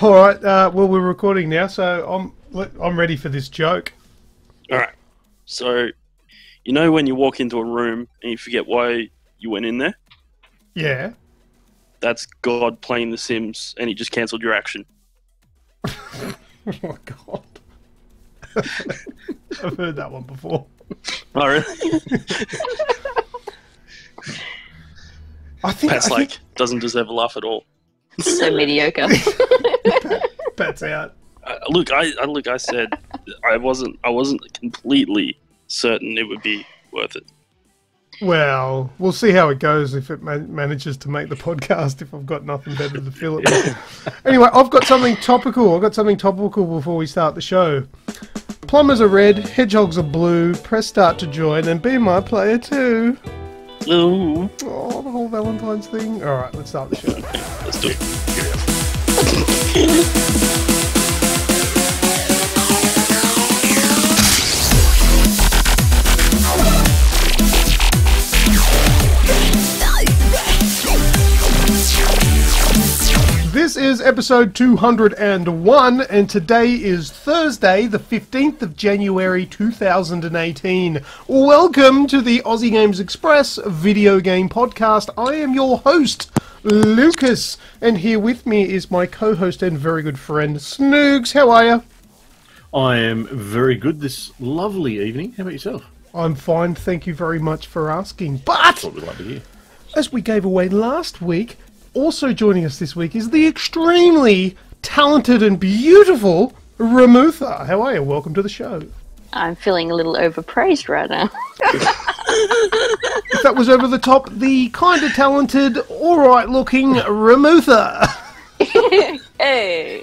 All right. Well, we're recording now, so I'm ready for this joke. All right. So, you know when you walk into a room and you forget why you went in there? Yeah. That's God playing The Sims, and he just cancelled your action. Oh my God. I've heard that one before. Oh, really? I think doesn't deserve a laugh at all. So mediocre. Pat's out. I said I wasn't completely certain it would be worth it. Well, we'll see how it goes if it manages to make the podcast, if I've got nothing better to fill it with. Anyway, I've got something topical. Before we start the show. Plumbers are red, hedgehogs are blue, press start to join, and be my player too. Ooh. Oh, the whole Valentine's thing. Alright, let's start the show. Let's do it. This is episode 201, and today is Thursday, the 15th of January 2018. Welcome to the Aussie Games Express video game podcast. I am your host, Lucas, and here with me is my co-host and very good friend, Snoogs. How are you? I am very good this lovely evening. How about yourself? I'm fine, thank you very much for asking. But, That's what we'd like to hear. as we gave away last week, also joining us this week is the extremely talented and beautiful Ramutha. How are you? Welcome to the show. I'm feeling a little overpraised right now. If that was over the top, the kind of talented, alright looking Ramutha. Hey!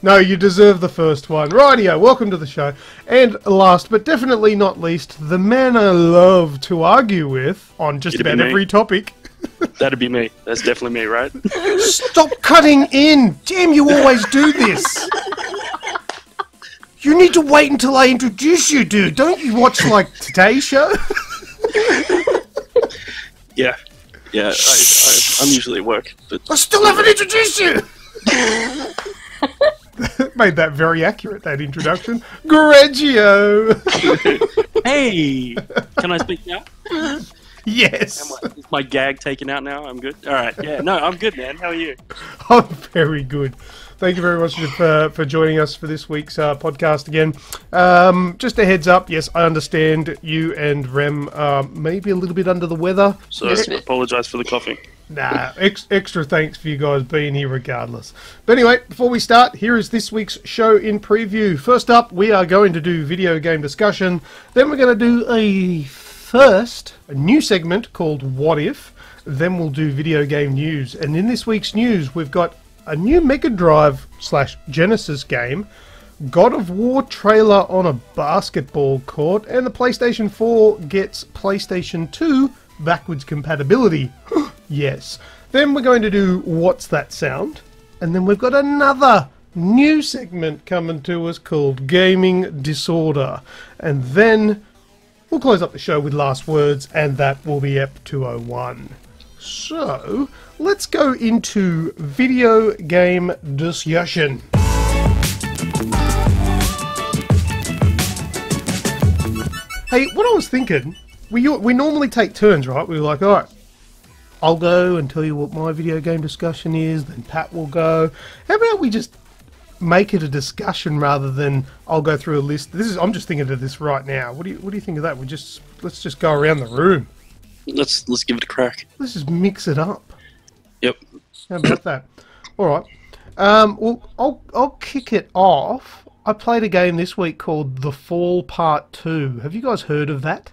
No, you deserve the first one. Rightio, welcome to the show. And last but definitely not least, the man I love to argue with on just It'd be about me. every topic. That'd be me. That's definitely me, right? Stop cutting in! Damn, you always do this! You need to wait until I introduce you, dude. Don't you watch, like, Today's Show? Yeah. Yeah, I'm usually at work. But I still haven't introduced you! Made that very accurate, that introduction. Greggio! Hey! Can I speak now? Yes! Is my gag taken out now? I'm good? Alright, yeah. No, I'm good, man. How are you? I'm very good. Thank you very much for joining us for this week's podcast again. Just a heads up, yes, I understand you and Rem are maybe a little bit under the weather. So, I apologise for the coughing. Nah, extra thanks for you guys being here regardless. But anyway, before we start, here is this week's show in preview. First up, we are going to do video game discussion. Then we're going to do a new segment called What If. Then we'll do video game news. And in this week's news, we've got a new Mega Drive / Genesis game, God of War trailer on a basketball court, and the PlayStation 4 gets PlayStation 2 backwards compatibility. Yes. Then we're going to do What's That Sound? And then we've got another new segment coming to us called Gaming Disorder. And then we'll close up the show with last words, and that will be Ep 201. So, let's go into video game discussion. Hey, what I was thinking, we normally take turns, right? We're like, alright, I'll go and tell you what my video game discussion is, then Pat will go. How about we just make it a discussion rather than I'll go through a list? I'm just thinking of this right now. What do you think of that? Let's just go around the room. Let's give it a crack. Let's just mix it up. Yep. How about that? All right. Well, I'll kick it off. I played a game this week called The Fall Part 2. Have you guys heard of that?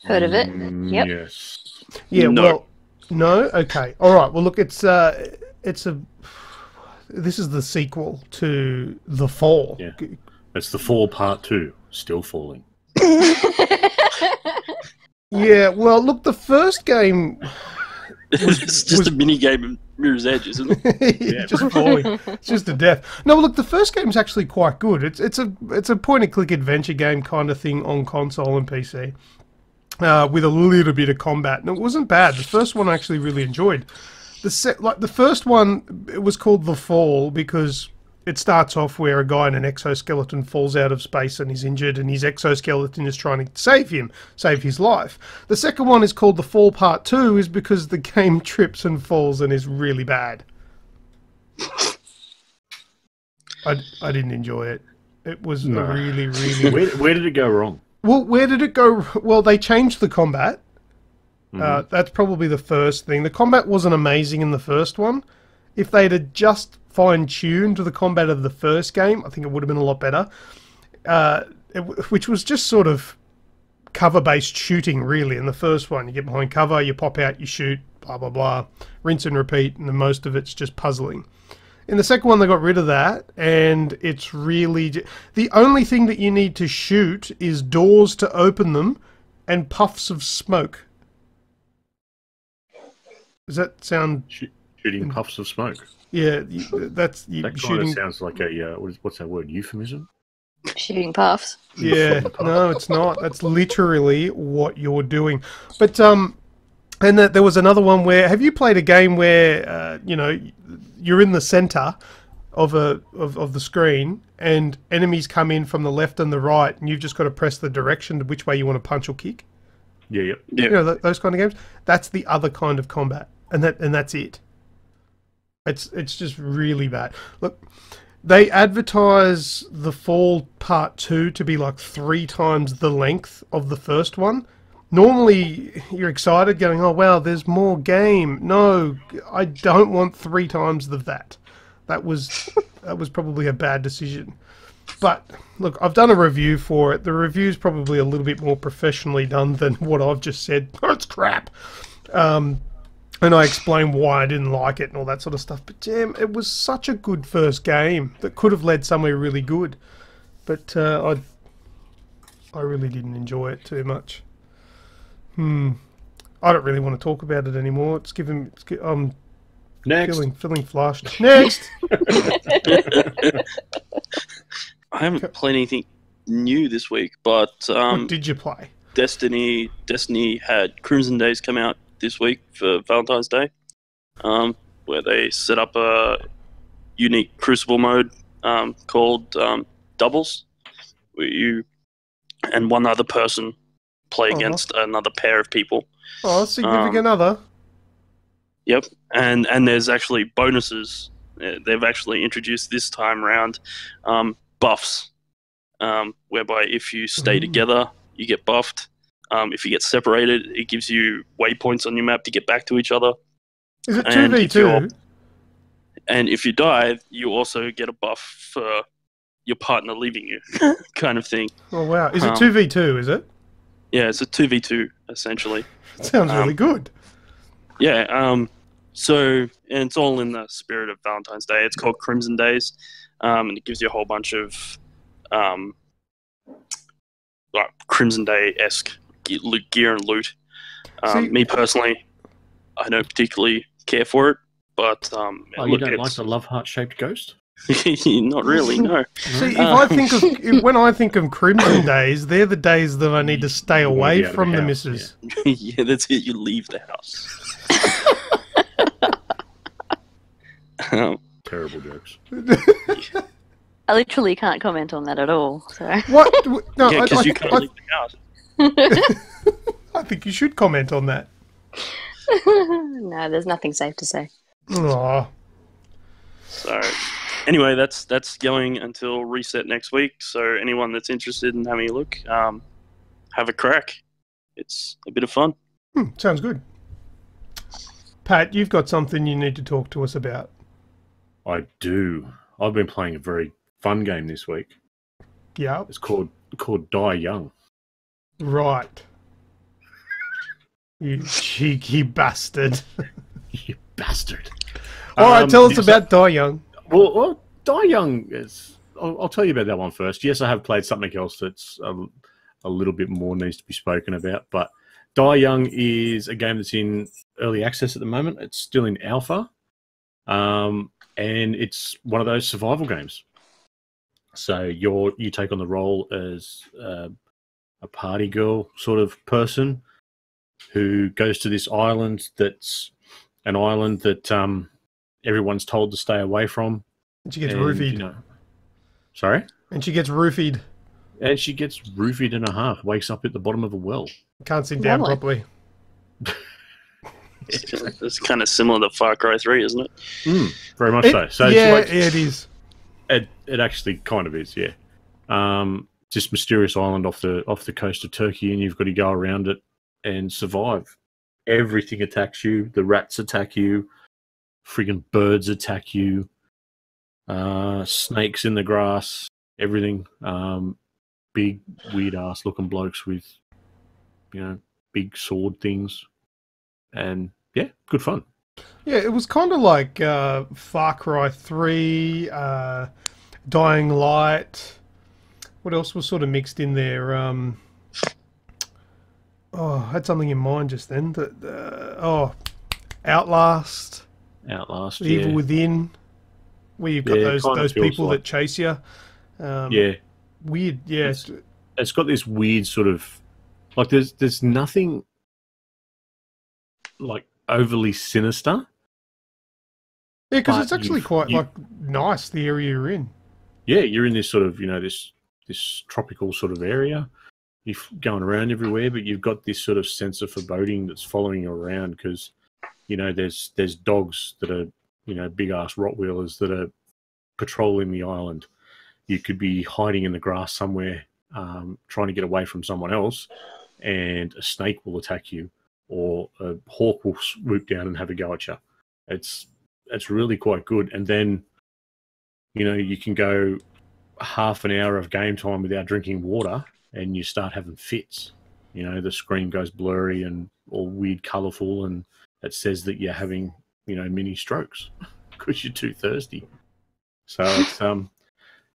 Heard of it? Yep. Yes. Yeah. No. Well, no. Okay. All right. Well, look, this is the sequel to The Fall. Yeah. It's The Fall Part 2. Still falling. Yeah. Well, look, the first game It's just a mini game of Mirror's Edge, isn't it? Yeah. just falling. It's just a death. No, look, the first game's actually quite good. It's a point-and-click adventure game kind of thing on console and PC, with a little bit of combat, and it wasn't bad. The first one I actually really enjoyed. the first one, it was called The Fall because it starts off where a guy in an exoskeleton falls out of space and he's injured, and his exoskeleton is trying to save him, save his life. The second one is called The Fall Part 2 is because the game trips and falls and is really bad. I didn't enjoy it. It was really... Where did it go wrong? Well, where did it go? Well, they changed the combat. That's probably the first thing. The combat wasn't amazing in the first one. If they'd have just fine-tuned the combat of the first game, I think it would have been a lot better. Which was just sort of cover-based shooting, really. In the first one, you get behind cover, you pop out, you shoot, blah, blah, blah. Rinse and repeat, and then most of it's just puzzling. In the second one, they got rid of that, and it's really... The only thing that you need to shoot is doors to open them and puffs of smoke. Does that sound... Shooting puffs of smoke? Yeah, that's... That kind of sounds like a... what's that word? Euphemism? Shooting puffs. Yeah, no, it's not. That's literally what you're doing. But, and there was another one where... Have you played a game where, you know... You're in the center of the screen, and enemies come in from the left and the right, and you've just got to press the direction to which way you want to punch or kick. Yeah, yep. You know those kind of games. That's the other kind of combat, and that's it. It's just really bad. Look, they advertise The Fall Part 2 to be like 3 times the length of the first one. Normally, you're excited, going, oh, wow, there's more game. No, I don't want 3 times of that. That was probably a bad decision. But, look, I've done a review for it. The review's probably a little bit more professionally done than what I've just said. Oh, it's crap. And I explain why I didn't like it and all that sort of stuff. But, damn, it was such a good first game that could have led somewhere really good. But I really didn't enjoy it too much. I don't really want to talk about it anymore. I'm Next. feeling flushed. Next. I haven't played anything new this week, but What did you play? Destiny had Crimson Days come out this week for Valentine's Day, where they set up a unique Crucible mode called Doubles, where you and one other person play against another pair of people. Oh, significant other. Yep, and there's actually bonuses. They've actually introduced this time around buffs, whereby if you stay together, you get buffed. If you get separated, it gives you waypoints on your map to get back to each other. Is it 2v2? And if you die, you also get a buff for your partner leaving you, kind of thing. Oh, wow. Is it 2v2, is it? Yeah, it's a 2v2, essentially. It sounds really good. Yeah, so, and it's all in the spirit of Valentine's Day. It's called Crimson Days, and it gives you a whole bunch of like Crimson Day-esque gear and loot. Me personally, I don't particularly care for it, but you don't like the love heart-shaped ghost? Not really, no. See, when I think of Crimson Days, they're the days that I need to stay away from the missus. Yeah, that's it. You leave the house. Terrible jokes. I literally can't comment on that at all. So. What? No, yeah, because you can't leave the house. I think you should comment on that. No, there's nothing safe to say. Aww. So, anyway, that's going until reset next week. So anyone that's interested in having a look, have a crack. It's a bit of fun. Sounds good. Pat, you've got something you need to talk to us about. I do. I've been playing a very fun game this week. Yeah. It's called Die Young. Right. You cheeky bastard. You bastard. All right, tell us about Die Young. Well, Die Young is... I'll tell you about that one first. Yes, I have played something else that's a little bit more needs to be spoken about, but Die Young is a game that's in early access at the moment. It's still in alpha, and it's one of those survival games. So you take on the role as a party girl sort of person who goes to this island that's an island that everyone's told to stay away from. And she gets roofied. You know, sorry? And she gets roofied. And she gets roofied in a half, wakes up at the bottom of a well. Can't sit down Lovely. properly. It's kind of similar to Far Cry 3, isn't it? Very much so. So yeah, it's like, it is. It actually kind of is, yeah. This mysterious island off the coast of Turkey, and you've got to go around it and survive. Everything attacks you. The rats attack you. Friggin' birds attack you. Snakes in the grass. Everything. Big, weird-ass looking blokes with, big sword things. And, yeah, good fun. Yeah, it was kind of like Far Cry 3, Dying Light. What else was sort of mixed in there? I had something in mind just then. Outlast. Outlast, Evil Within, where you've got those people that chase you. Weird, yeah. It's got this weird sort of, like, there's nothing like overly sinister. Yeah, because it's actually quite like nice, the area you're in. Yeah, you're in this sort of, this tropical sort of area. You're going around everywhere, but you've got this sort of sense of foreboding that's following you around because, there's dogs that are, big ass Rottweilers that are patrolling the island. You could be hiding in the grass somewhere, trying to get away from someone else, and a snake will attack you, or a hawk will swoop down and have a go at you. It's really quite good. And then, you can go half an hour of game time without drinking water, and you start having fits. The screen goes blurry and all weird, colourful, and it says that you're having, mini strokes because you're too thirsty. So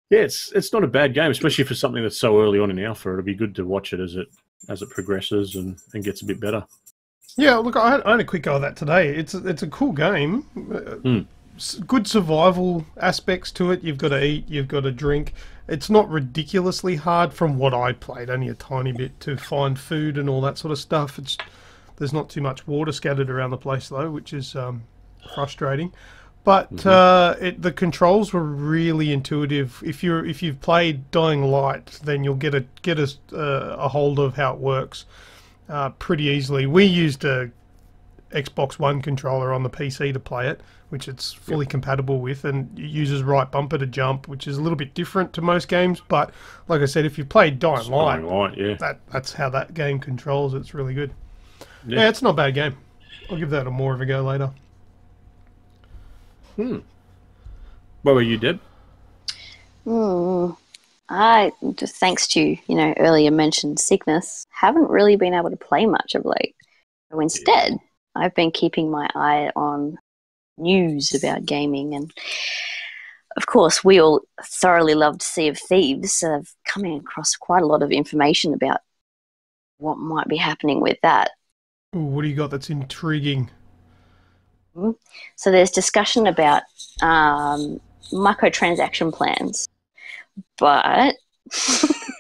it's it's not a bad game, especially for something that's so early on in alpha. It'll be good to watch it as it progresses and gets a bit better. Yeah, look, I had a quick go at that today. It's a cool game. Good survival aspects to it. You've got to eat, you've got to drink. It's not ridiculously hard from what I played, only a tiny bit, to find food and all that sort of stuff. There's not too much water scattered around the place though, which is frustrating. But the controls were really intuitive. If you've played Dying Light, then you'll get a hold of how it works pretty easily. We used a Xbox One controller on the PC to play it, which it's fully compatible with, and it uses right bumper to jump, which is a little bit different to most games. But like I said, if you played Dying Light, that's how that game controls. It's really good. Yeah, it's not a bad game. I'll give that a more of a go later. What were you, Deb? I just, thanks to earlier mentioned sickness, haven't really been able to play much of late. So instead, I've been keeping my eye on news about gaming, and of course, we all thoroughly loved Sea of Thieves. So I've come across quite a lot of information about what might be happening with that. Ooh, what do you got that's intriguing? So there's discussion about microtransaction plans, but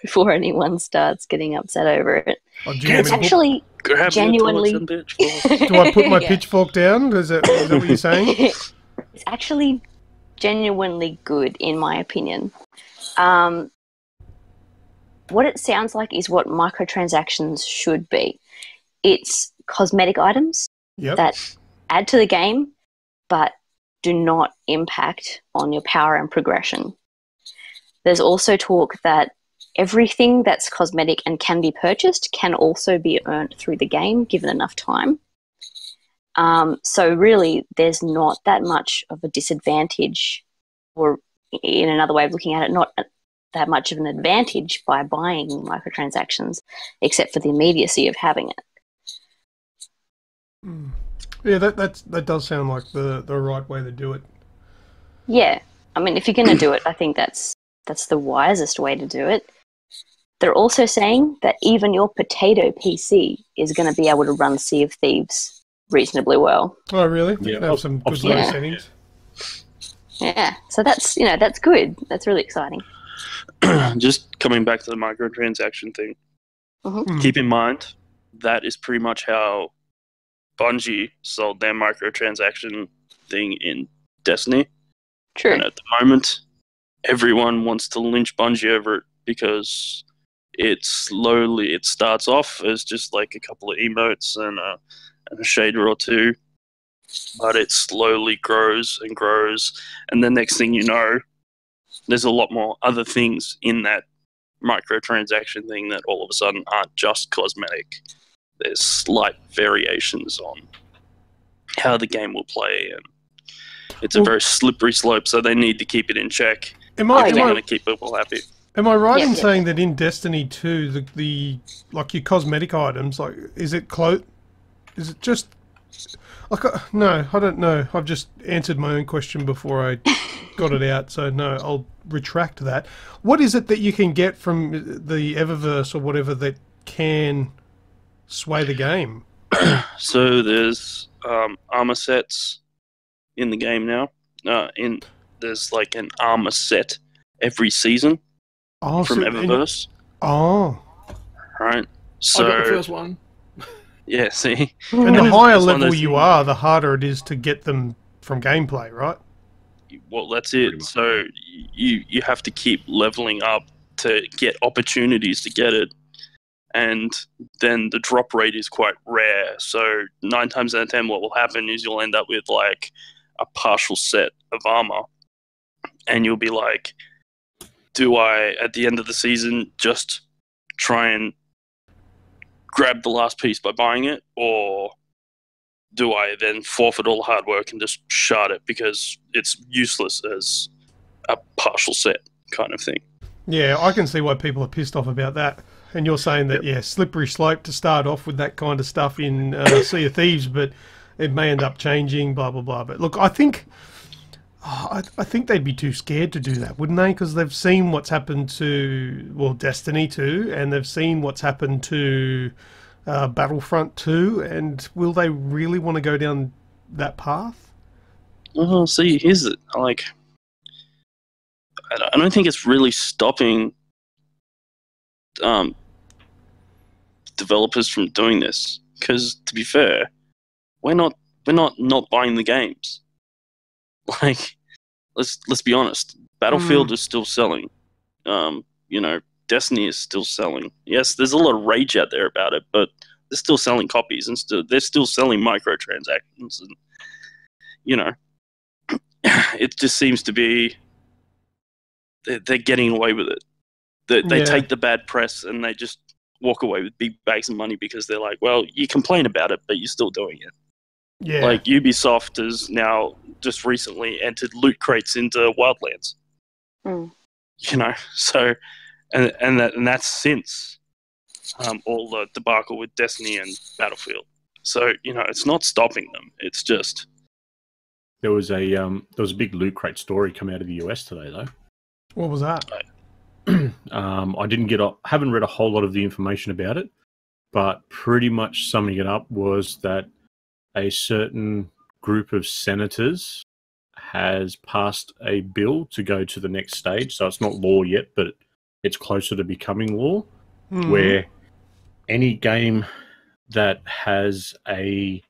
before anyone starts getting upset over it, it's actually genuinely... Do I put my pitchfork down? Is that what you're saying? It's actually genuinely good, in my opinion. What it sounds like is what microtransactions should be. It's cosmetic items that add to the game, but do not impact on your power and progression. There's also talk that everything that's cosmetic and can be purchased can also be earned through the game, given enough time. So really, there's not that much of a disadvantage, or in another way of looking at it, not that much of an advantage by buying microtransactions, except for the immediacy of having it. Yeah, that does sound like the right way to do it. Yeah, I mean, if you're going to do it, I think that's the wisest way to do it. They're also saying that even your potato PC is going to be able to run Sea of Thieves reasonably well. Oh, really? Yeah, Have some good low settings. Yeah, so that's that's good. That's really exciting. Just coming back to the microtransaction thing, keep in mind that is pretty much how Bungie sold their microtransaction thing in Destiny. True. And at the moment, everyone wants to lynch Bungie over it because it starts off as just like a couple of emotes and a shader or two, but it slowly grows and grows, and the next thing you know, there's a lot more other things in that microtransaction thing that all of a sudden aren't just cosmetic. There's slight variations on how the game will play, and it's a very slippery slope, so they need to keep it in check if they're going to keep people happy. Am I right in saying that in Destiny 2, the like your cosmetic items, like is it just like no, I don't know. I've just answered my own question before I got it out, so no, I'll retract that. What is it that you can get from the Eververse or whatever that can sway the game? So there's armor sets in the game now. There's like an armor set every season from Eververse. Right. So I got the first one. Yeah, see? And the higher level you are, the harder it is to get them from gameplay, right? Well, that's it. So you have to keep leveling up to get opportunities to get it. And then the drop rate is quite rare. So 9 times out of 10, what will happen is you'll end up with like a partial set of armor. And you'll be like, do I, at the end of the season, just try and grab the last piece by buying it, or do I then forfeit all the hard work and just shard it because it's useless as a partial set kind of thing? Yeah, I can see why people are pissed off about that. And you're saying that, yeah, slippery slope to start off with that kind of stuff in Sea of Thieves, but it may end up changing, blah, blah, blah. But look, I think they'd be too scared to do that, wouldn't they? Because they've seen what's happened to, well, Destiny 2, and they've seen what's happened to Battlefront 2, and will they really want to go down that path? Well, see, here's it. Like, I don't think it's really stopping developers from doing this. Because, to be fair, we're not buying the games. Like, let's be honest. Battlefield is still selling. You know, Destiny is still selling. Yes, there's a lot of rage out there about it, but they're still selling copies, and they're still selling microtransactions, and you know, it just seems to be they're getting away with it. They take the bad press and they just walk away with big bags of money because they're like, well, you complain about it, but you're still doing it. Yeah. Like Ubisoft has now just recently entered loot crates into Wildlands. You know, so and that's since all the debacle with Destiny and Battlefield. So you know, it's not stopping them. It's just there was a big loot crate story come out of the US today, though. What was that? I haven't read a whole lot of the information about it, but pretty much summing it up was that a certain group of senators has passed a bill to go to the next stage. So it's not law yet, but it's closer to becoming law, where any game that has a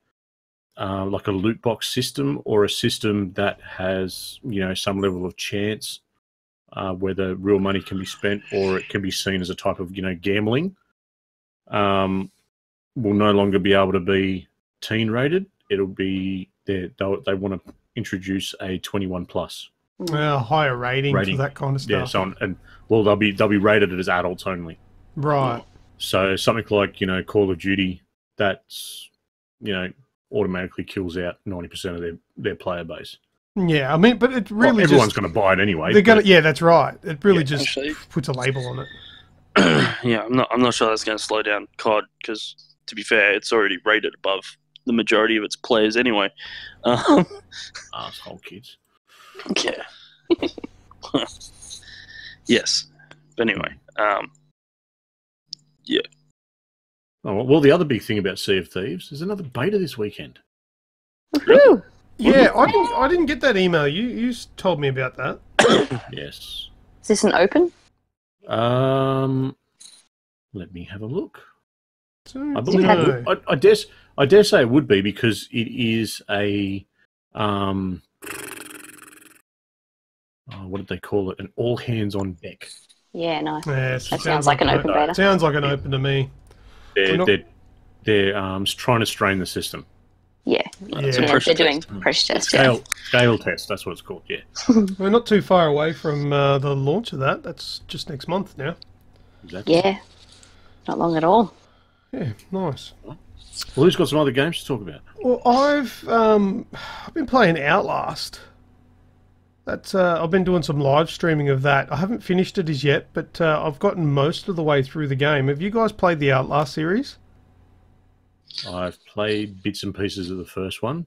like a loot box system or a system that has, you know, some level of chance, whether real money can be spent or it can be seen as a type of, you know, gambling, will no longer be able to be teen rated. It'll be they want to introduce a 21 plus. Higher rating for that kind of stuff. Yeah, so they'll be rated as adults only. Right. So something like, you know, Call of Duty, that's, you know, automatically kills out 90% of their player base. Yeah, I mean, but it really everyone's going to buy it anyway. They're going to, yeah, that's right. It really just puts a label on it. Yeah, I'm not sure that's going to slow down COD because, to be fair, it's already rated above the majority of its players anyway. Asshole kids. Yeah. Yes. But anyway, yeah. Oh, well, the other big thing about Sea of Thieves is another beta this weekend. Woohoo! Yeah, I didn't get that email. You told me about that. Yes. Is this an open? Let me have a look. I believe I dare say it would be because it is a what did they call it? An all hands on deck. Yeah, nice. Yeah, that sounds like an open beta. Sounds like an open to me. They're trying to strain the system. Yeah, they're doing pressure tests. Scale test, that's what it's called, yeah. We're not too far away from the launch of that. That's just next month now. Exactly. Yeah, not long at all. Yeah, nice. Well, who's got some other games to talk about? Well, I've been playing Outlast. That's I've been doing some live streaming of that. I haven't finished it as yet, but I've gotten most of the way through the game. Have you guys played the Outlast series? I've played bits and pieces of the first one,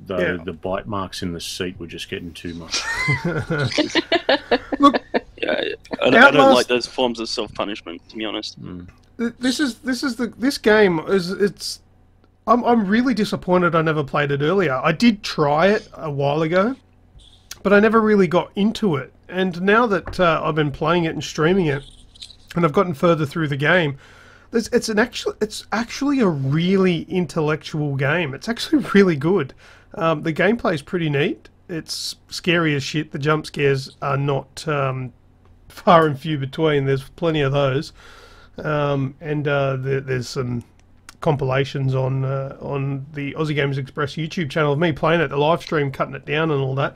though the bite marks in the seat were just getting too much. Look, I don't like those forms of self-punishment, to be honest. This game is. I'm really disappointed I never played it earlier. I did try it a while ago, but I never really got into it. And now that I've been playing it and streaming it, and I've gotten further through the game, it's actually a really intellectual game. It's actually really good. The gameplay is pretty neat. It's scary as shit. The jump scares are not far and few between. There's plenty of those, and there's some compilations on the Aussie Gamers Express YouTube channel of me playing it, the live stream, cutting it down and all that.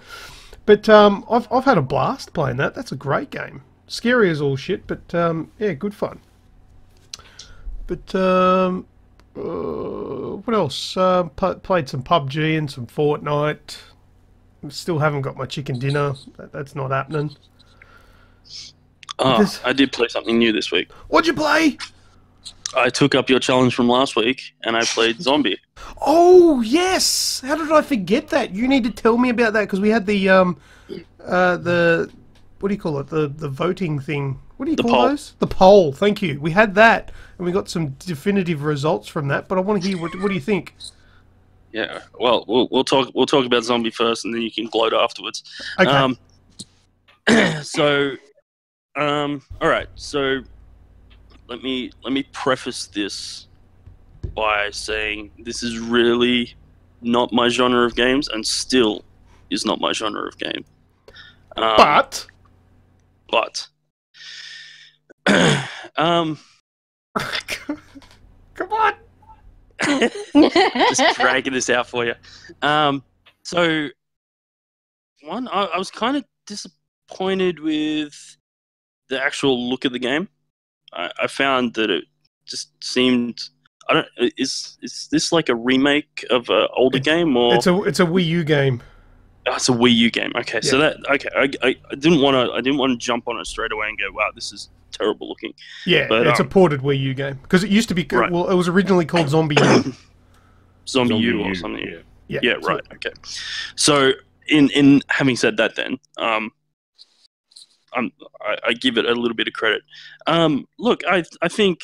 But I've had a blast playing that. That's a great game. Scary as all shit, but yeah, good fun. But what else? Played some PUBG and some Fortnite. Still haven't got my chicken dinner. That's not happening. Oh, I did play something new this week. What'd you play? I took up your challenge from last week, and I played Zombie. Oh, yes! How did I forget that? You need to tell me about that, because we had the what do you call it? The voting thing. What do you call those? The poll, thank you. We had that, and we got some definitive results from that, but I want to hear, what do you think? Yeah, well, we'll talk about Zombie first, and then you can gloat afterwards. Okay. All right, so let me preface this by saying this is really not my genre of games, and still is not my genre of game. But come on. Just dragging this out for you. So one, I was kind of disappointed with the actual look of the game. I found that it just seemed. I don't. Is this like a remake of an older game, or it's a Wii U game? Oh, it's a Wii U game. Okay, yeah. So that I didn't want to jump on it straight away and go, wow, this is terrible looking. Yeah, but it's a ported Wii U game because it used to be. Right. Well, it was originally called Zombie U. Zombie U or something. Yeah. Right. Okay. So in having said that, then I give it a little bit of credit. Look, I think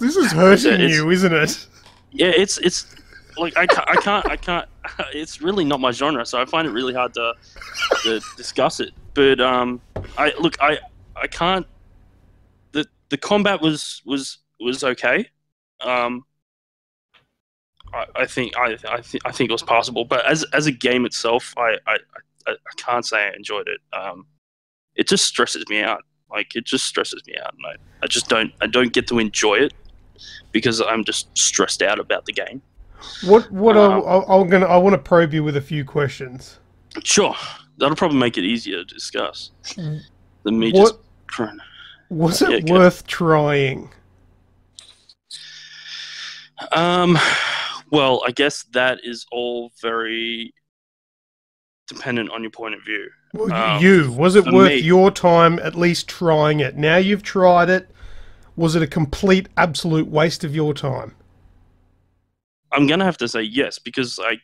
this is hurting you, isn't it? Yeah, it's like I can't. It's really not my genre, so I find it really hard to discuss it. But I can't. The combat was okay. I think it was passable, but as a game itself, I can't say I enjoyed it. It just stresses me out. Like, it just stresses me out, and I don't get to enjoy it because I'm just stressed out about the game. I want to probe you with a few questions. Sure, that'll probably make it easier to discuss than me just trying. Was it worth trying? Well, I guess that is all very dependent on your point of view. Well, was it worth your time at least trying it? Now you've tried it. Was it a complete, absolute waste of your time? I'm going to have to say yes, because I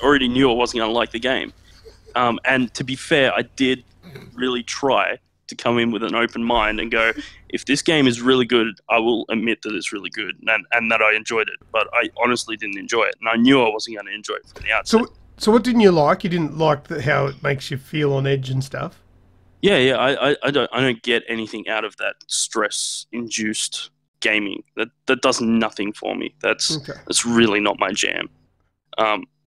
already knew I wasn't going to like the game. And to be fair, I did really try to come in with an open mind and go, if this game is really good, I will admit that it's really good and that I enjoyed it. But I honestly didn't enjoy it, and I knew I wasn't going to enjoy it from the outset. So what didn't you like? You didn't like how it makes you feel on edge and stuff? Yeah. I don't get anything out of that stress-induced gaming. That does nothing for me. That's really not my jam.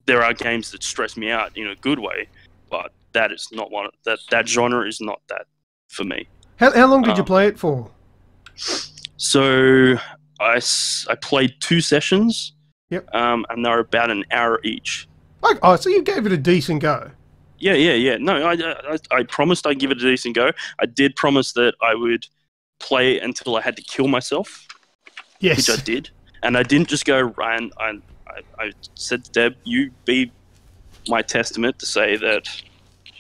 There are games that stress me out in a good way, but that is not one. That genre is not that for me. How long did you play it for? So I played 2 sessions. Yep. And they're about an hour each. Oh, so you gave it a decent go. Yeah. No, I promised I'd give it a decent go. I did promise that I would play until I had to kill myself. Yes. Which I did. And I didn't just go run. I said to Deb, you be my testament to say that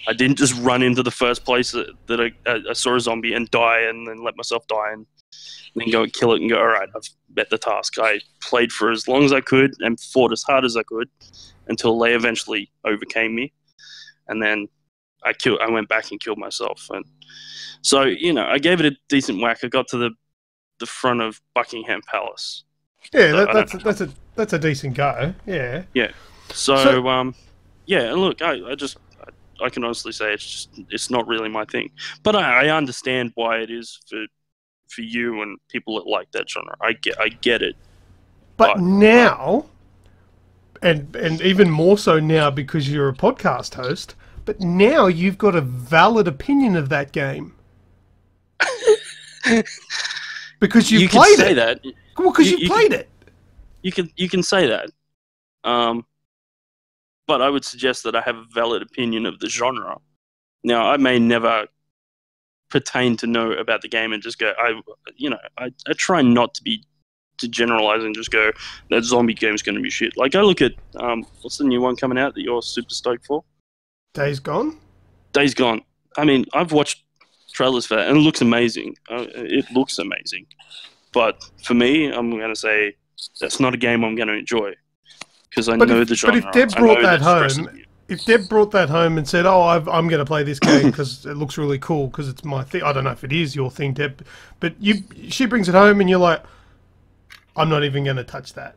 I didn't just run into the first place that I saw a zombie and die and then let myself die and then go and kill it and go, all right, I've met the task. I played for as long as I could and fought as hard as I could until they eventually overcame me. And then I went back and killed myself. And so, I gave it a decent whack. I got to the front of Buckingham Palace. Yeah, that's a decent go. Yeah. Yeah. So yeah, look, I can honestly say it's not really my thing. But I understand why it is for you and people that like that genre. I get it. But now, and even more so now because you're a podcast host, but now you've got a valid opinion of that game. Because you played it. Say that. Well, because you played it. You can say that. But I would suggest that I have a valid opinion of the genre. Now, I may never pertain to know about the game and just go, I try not to generalize and just go, that zombie game's going to be shit. Like, I look at, what's the new one coming out that you're super stoked for? Days Gone? Days Gone. I mean, I've watched trailers for that and it looks amazing. It looks amazing. But for me, I'm going to say that's not a game I'm going to enjoy. Because I know the genre. But if Deb brought that home, if Deb brought that home and said, "Oh, I'm going to play this game because it looks really cool because it's my thing," I don't know if it is your thing, Deb, but she brings it home and you're like, "I'm not even going to touch that."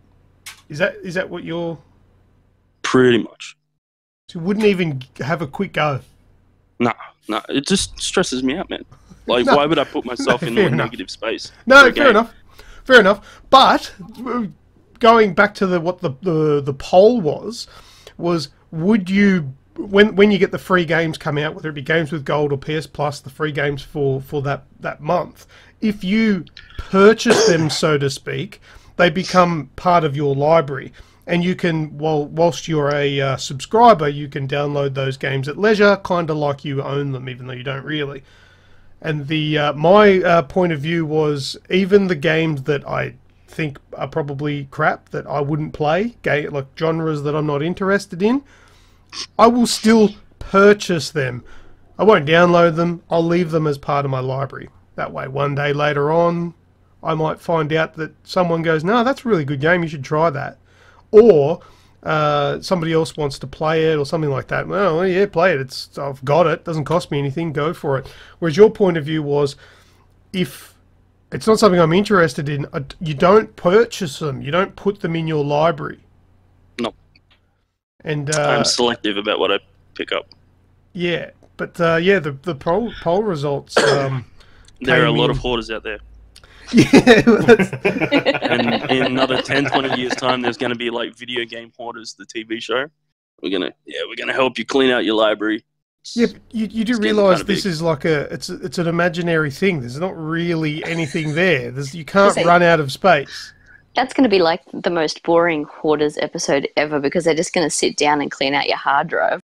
Is that what you're? Pretty much. So you wouldn't even have a quick go. No, it just stresses me out, man. Like, why would I put myself in a negative space? No, fair enough. But going back to what the poll was would you, when you get the free games come out, whether it be games with gold or PS Plus, the free games for that month, if you purchase them, so to speak, they become part of your library, and you can, whilst you're a subscriber, you can download those games at leisure, kind of like you own them, even though you don't really. And my point of view was, even the games that I think are probably crap, that I wouldn't play, like genres that I'm not interested in, I will still purchase them. I won't download them. I'll leave them as part of my library. That way, one day later on, I might find out that someone goes, "No, that's a really good game. You should try that." Or somebody else wants to play it or something like that. Well, yeah, play it. I've got it. Doesn't cost me anything. Go for it. Whereas your point of view was, if it's not something I'm interested in, you don't purchase them. You don't put them in your library. No. And I'm selective about what I pick up. Yeah, but the poll results. There are a lot of hoarders out there. Yeah. And in another 10, 20 years' time, there's going to be like Video Game Hoarders, the TV show. We're gonna help you clean out your library. Yeah, you do realise this is like it's an imaginary thing. There's not really anything there. You can't run out of space. That's going to be like the most boring Hoarders episode ever, because they're just going to sit down and clean out your hard drive.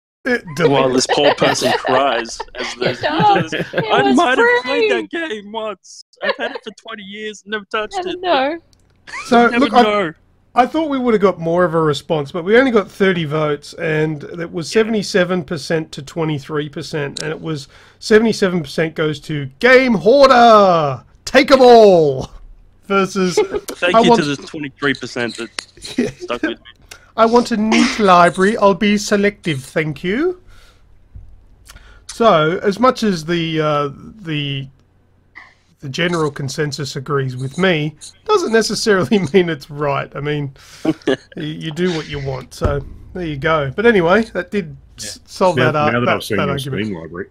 While this poor person cries. I might have played that game once. I've had it for 20 years and never touched it. No. So, look, I thought we would have got more of a response, but we only got 30 votes, and it was 77% to 23%, and it was 77% goes to Game Hoarder, take 'em all, versus... Thank you to the 23% that stuck with me. I want a neat library. I'll be selective, thank you. So, as much as the general consensus agrees with me, doesn't necessarily mean it's right. I mean, you do what you want. So there you go. But anyway, that did solve that argument. Now that I've seen your Steam library.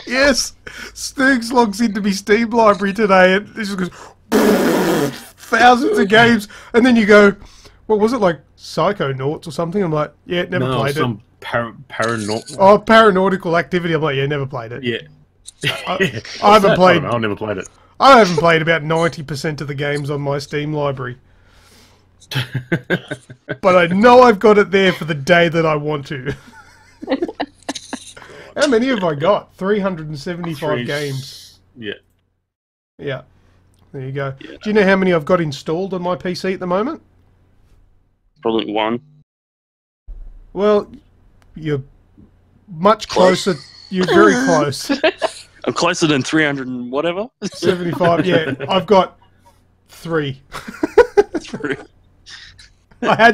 Yes, Snoogs logs into my Steam library today, and it just goes thousands of games, and then you go, what was it, like Psychonauts or something? I'm like, yeah, never played it. Oh, Paranautical Activity. I'm like, yeah, never played it. Yeah. I haven't played. I've never played it. I haven't played about 90% of the games on my Steam library. But I know I've got it there for the day that I want to. How many have I got? 375 games. Yeah. Yeah. There you go. Yeah. Do you know how many I've got installed on my PC at the moment? Probably one. Well, you're much closer. You're very close. I'm closer than 300 and whatever. 75. Yeah, I've got 3. 3. I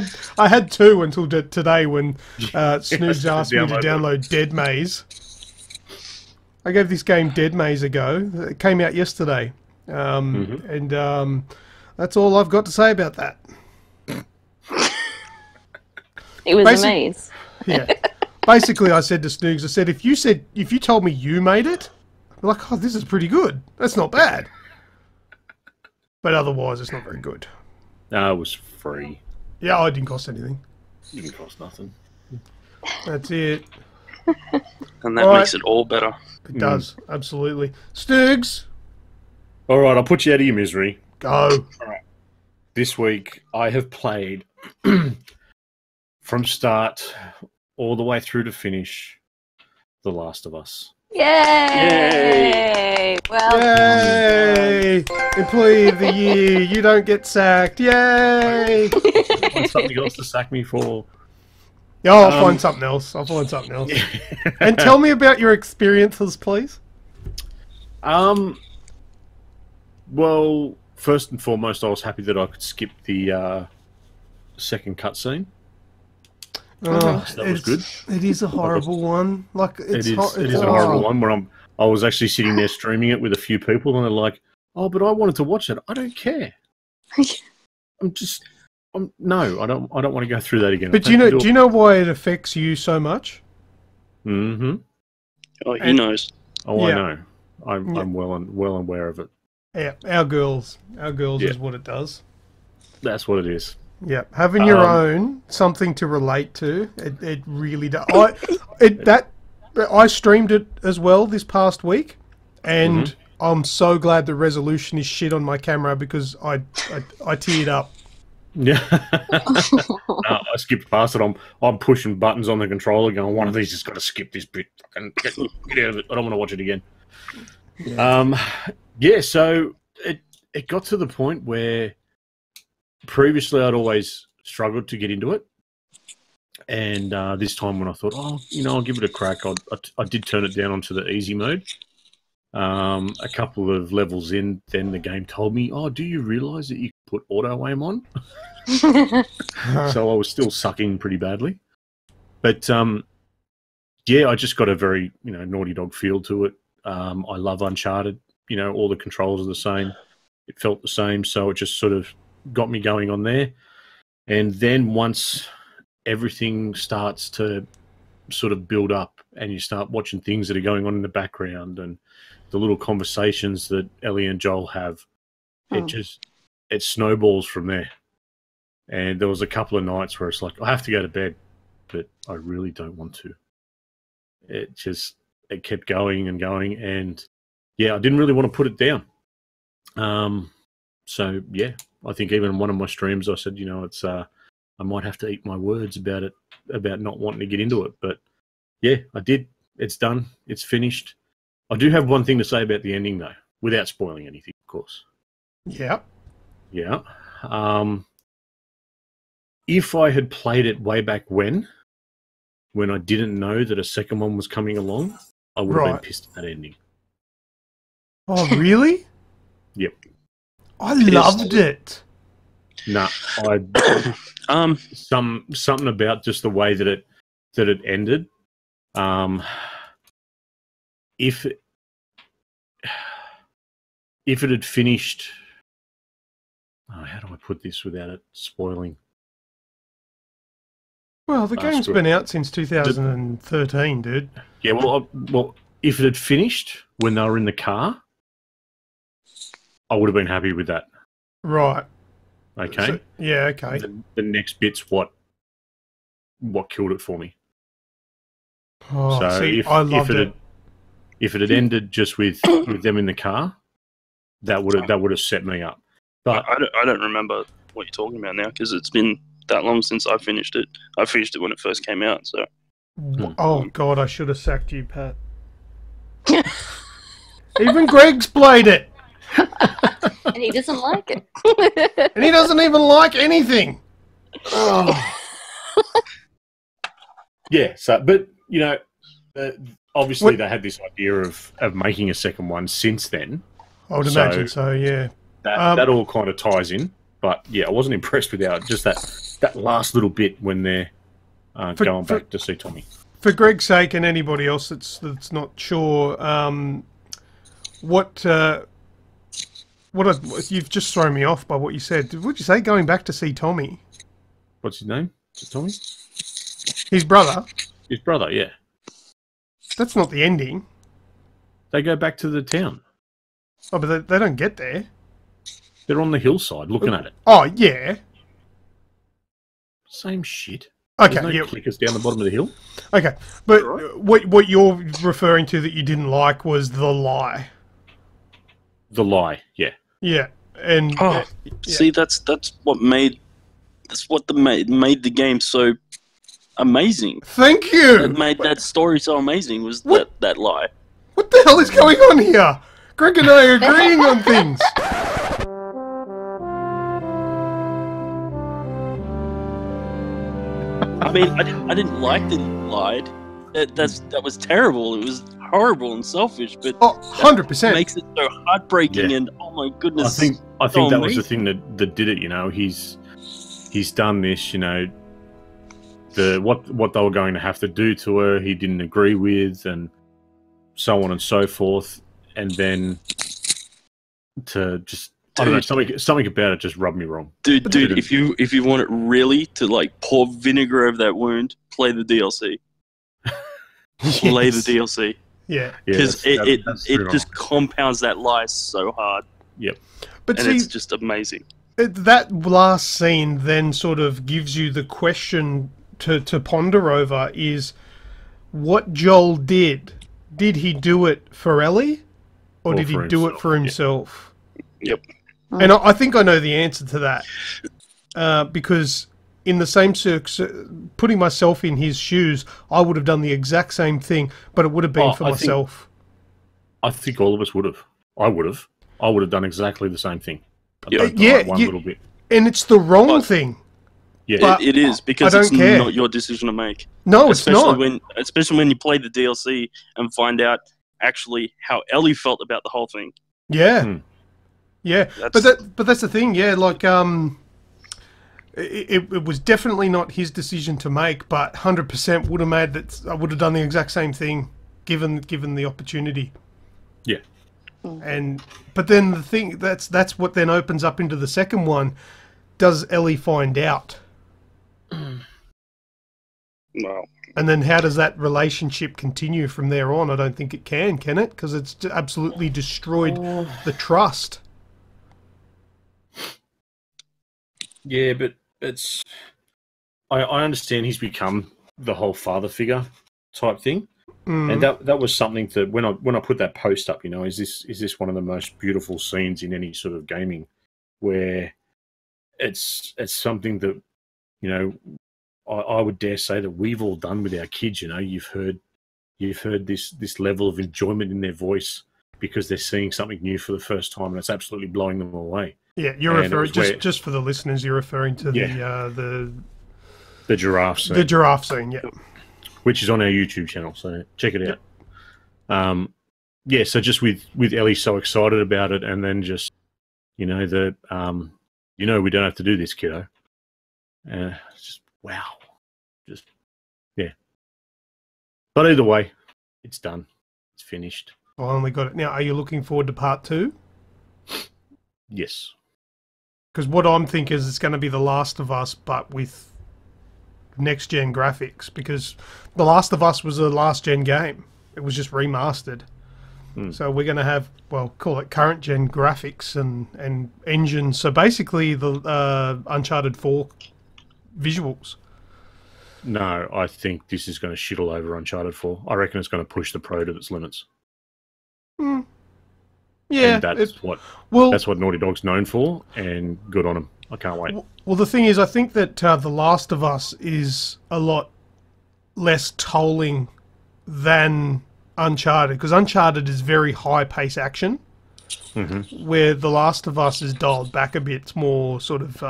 had 2 until today when Snoogs asked me to download Dead Maze. I gave this game Dead Maze a go. It came out yesterday, and that's all I've got to say about that. It was a maze. Yeah. Basically, I said to Snoogs, I said, if you told me you made it, I'm like, oh, this is pretty good. That's not bad. But otherwise, it's not very good. No, it was free. Yeah, it didn't cost anything. It didn't cost nothing. That's it. And that makes it all better. It does, absolutely. Snoogs! All right, I'll put you out of your misery. Go. All right. This week, I have played from start all the way through to finish The Last of Us. Yay! Well, Yay! Employee of the Year, you don't get sacked. Yay! Find something else to sack me for. Yeah, I'll find something else. And tell me about your experiences, please. Well, first and foremost, I was happy that I could skip the second cutscene. Oh, that was good. It is a horrible one. Like it is a horrible one. Where I was actually sitting there streaming it with a few people, and they're like, "Oh, but I wanted to watch it. I don't care. No, I don't want to go through that again." But do you know why it affects you so much? Mm-hmm. Oh, he knows. Oh, yeah. I know. I'm well aware of it. Yeah, our girls is what it does. That's what it is. Yeah, having your own something to relate to, it really does. I streamed it as well this past week, and I'm so glad the resolution is shit on my camera because I teared up. Yeah, no, I skipped past it. I'm pushing buttons on the controller, going, one of these has got to skip this bit. Get out of it. I don't want to watch it again. Yeah. So it got to the point where previously I'd always struggled to get into it, and this time when I thought, I'll give it a crack, I did turn it down onto the easy mode. A couple of levels in, then the game told me, "Oh, do you realise that you can put auto aim on?" So I was still sucking pretty badly, but yeah, I just got a very Naughty Dog feel to it. I love Uncharted. All the controls are the same. It felt the same, so it just sort of got me going on there. And then once everything starts to sort of build up, and you start watching things that are going on in the background and the little conversations that Ellie and Joel have, it snowballs from there. And there was a couple of nights where it's like, I have to go to bed, but I really don't want to. It kept going and going, and yeah, I didn't really want to put it down. So yeah, I think even in one of my streams I said, it's I might have to eat my words about it, about not wanting to get into it. But yeah, I did. It's done. It's finished. I do have one thing to say about the ending, though, without spoiling anything, of course. Yeah. Yeah. If I had played it way back when I didn't know that a second one was coming along, I would have been pissed at that ending. Oh, really? Yep. I loved it. Nah, something about just the way that it ended. If it had finished, how do I put this without it spoiling? Well, the game's been out since 2013, dude. Yeah, well, if it had finished when they were in the car, I would have been happy with that. Right. Okay. So, yeah. Okay. The next bit's what killed it for me. Oh, so see, I loved it. If it had ended just with them in the car, that would have set me up. But I don't remember what you're talking about now because it's been that long since I finished it. I finished it when it first came out. So. Oh God, I should have sacked you, Pat. Even Greg's played it. And he doesn't like it. And he doesn't even like anything. Oh. Yeah, but, obviously they had this idea of making a second one since then. I would imagine so, yeah. That all kind of ties in. But, yeah, I wasn't impressed with just that last little bit when they're going back to see Tommy. For Greg's sake and anybody else that's not sure, you've just thrown me off by what you said. What did you say? Going back to see Tommy? What's his name? Is it Tommy? His brother? His brother, yeah. That's not the ending. They go back to the town. Oh, but they don't get there. They're on the hillside looking at it. Oh, yeah. Same shit. Okay, There's no clickers down the bottom of the hill. Okay, but what you're referring to that you didn't like was the lie. The lie, yeah. Yeah, and see, that's what made the game so amazing. Thank you. It made that story so amazing was that lie. What the hell is going on here? Greg and I are agreeing on things. I mean, I didn't like that he lied. That was terrible. It was horrible and selfish. But 100% makes it so heartbreaking. And oh my goodness, I think that was the thing that did it. He's done this. What they were going to have to do to her, he didn't agree with, and so on and so forth. And then to just. I don't know, something about it just rubbed me wrong. Dude, if you want it really to pour vinegar over that wound, play the DLC. Yes. Play the DLC. Yeah. Because it just compounds that lie so hard. Yep. But and it's just amazing. That last scene then sort of gives you the question to ponder over is what Joel did. Did he do it for Ellie? Or did he do it for himself? Yep. And I think I know the answer to that. Because in the same putting myself in his shoes, I would have done the exact same thing, but it would have been for myself. I think all of us would have. I would have. I would have done exactly the same thing. Little bit. And it's the wrong thing. Yeah, it is, because it's not your decision to make. No, it's not. Especially when you play the DLC and find out actually how Ellie felt about the whole thing. Yeah. Yeah, but that's the thing. Yeah, it was definitely not his decision to make, but 100% would have made that. I would have done the exact same thing, given the opportunity. Yeah. But then the thing that's what then opens up into the second one. Does Ellie find out? No. And then how does that relationship continue from there on? I don't think it can it? Because it's absolutely destroyed the trust. Yeah, but it's. I understand he's become the whole father figure type thing, and that was something that when I put that post up, is this one of the most beautiful scenes in any sort of gaming, where it's something that I would dare say that we've all done with our kids. You've heard this level of enjoyment in their voice because they're seeing something new for the first time, and it's absolutely blowing them away. Yeah, you're referring just for the listeners. You're referring to the giraffe scene. The giraffe scene, yeah, which is on our YouTube channel. So check it out. Yeah. So just with Ellie so excited about it, and then just we don't have to do this, kiddo. Just wow, just yeah. But either way, it's done. It's finished. I only got it now. Are you looking forward to part 2? Yes. Because what I'm thinking is it's going to be The Last of Us, but with next-gen graphics, because The Last of Us was a last-gen game. It was just remastered. So we're going to have, well, call it current-gen graphics and engines. So basically the Uncharted 4 visuals. No, I think this is going to shit all over Uncharted 4. I reckon it's going to push the Pro to its limits. Yeah, and that's what Naughty Dog's known for, and good on them. I can't wait. Well, the thing is, I think that The Last of Us is a lot less tolling than Uncharted, because Uncharted is very high-pace action, where The Last of Us is dialed back a bit. It's more sort of,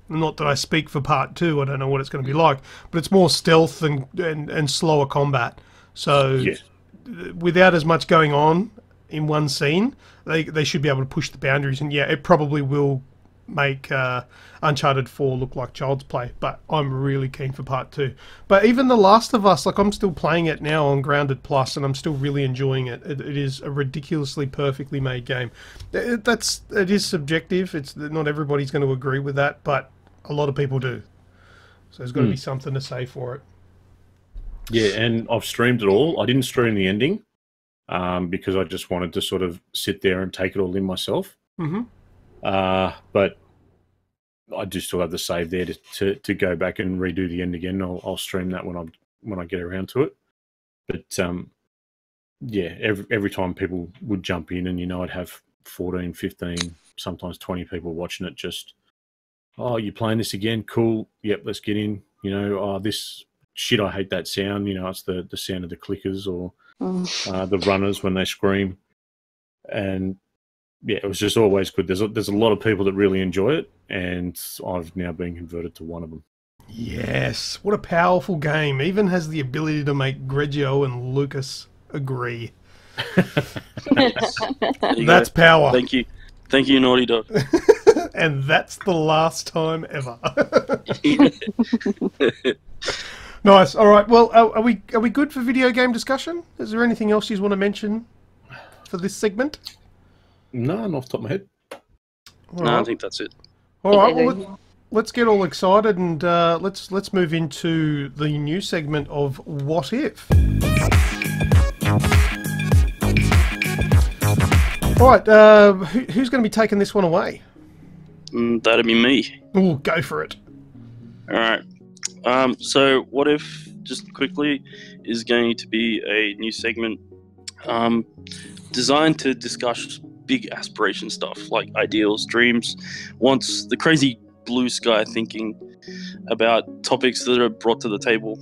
not that I speak for Part 2, I don't know what it's going to be like, but it's more stealth and slower combat. So without as much going on in one scene, they should be able to push the boundaries. And yeah, it probably will make Uncharted 4 look like child's play, but I'm really keen for Part 2. But even The Last of Us, like, I'm still playing it now on Grounded Plus, and I'm still really enjoying it. It is a ridiculously perfectly made game. It is subjective. It's not everybody's going to agree with that, but a lot of people do. So there's got to be something to say for it. Yeah, and I've streamed it all. I didn't stream the ending because I just wanted to sort of sit there and take it all in myself. But I do still have the save there to go back and redo the end again. I'll stream that when I get around to it. But yeah, every time people would jump in, and I'd have 14, 15, sometimes 20 people watching it. Just, oh, you're playing this again? Cool. Yep, let's get in. Oh, this shit, I hate that sound. It's the sound of the clickers or the runners when they scream. And yeah, it was just always good. There's a lot of people that really enjoy it, and I've now been converted to one of them. Yes, what a powerful game. Even has the ability to make Greggio and Lucas agree. That's power. Thank you, Naughty Dog. And that's the last time ever. Nice. All right. Well, are we good for video game discussion? Is there anything else you want to mention for this segment? No, not off the top of my head. I think that's it. All right. Well, let's get all excited, and let's move into the new segment of What If. All right. Who's going to be taking this one away? That'd be me. Oh, go for it. All right. So What If, just quickly, is going to be a new segment designed to discuss big aspiration stuff like ideals, dreams, wants, the crazy blue sky thinking about topics that are brought to the table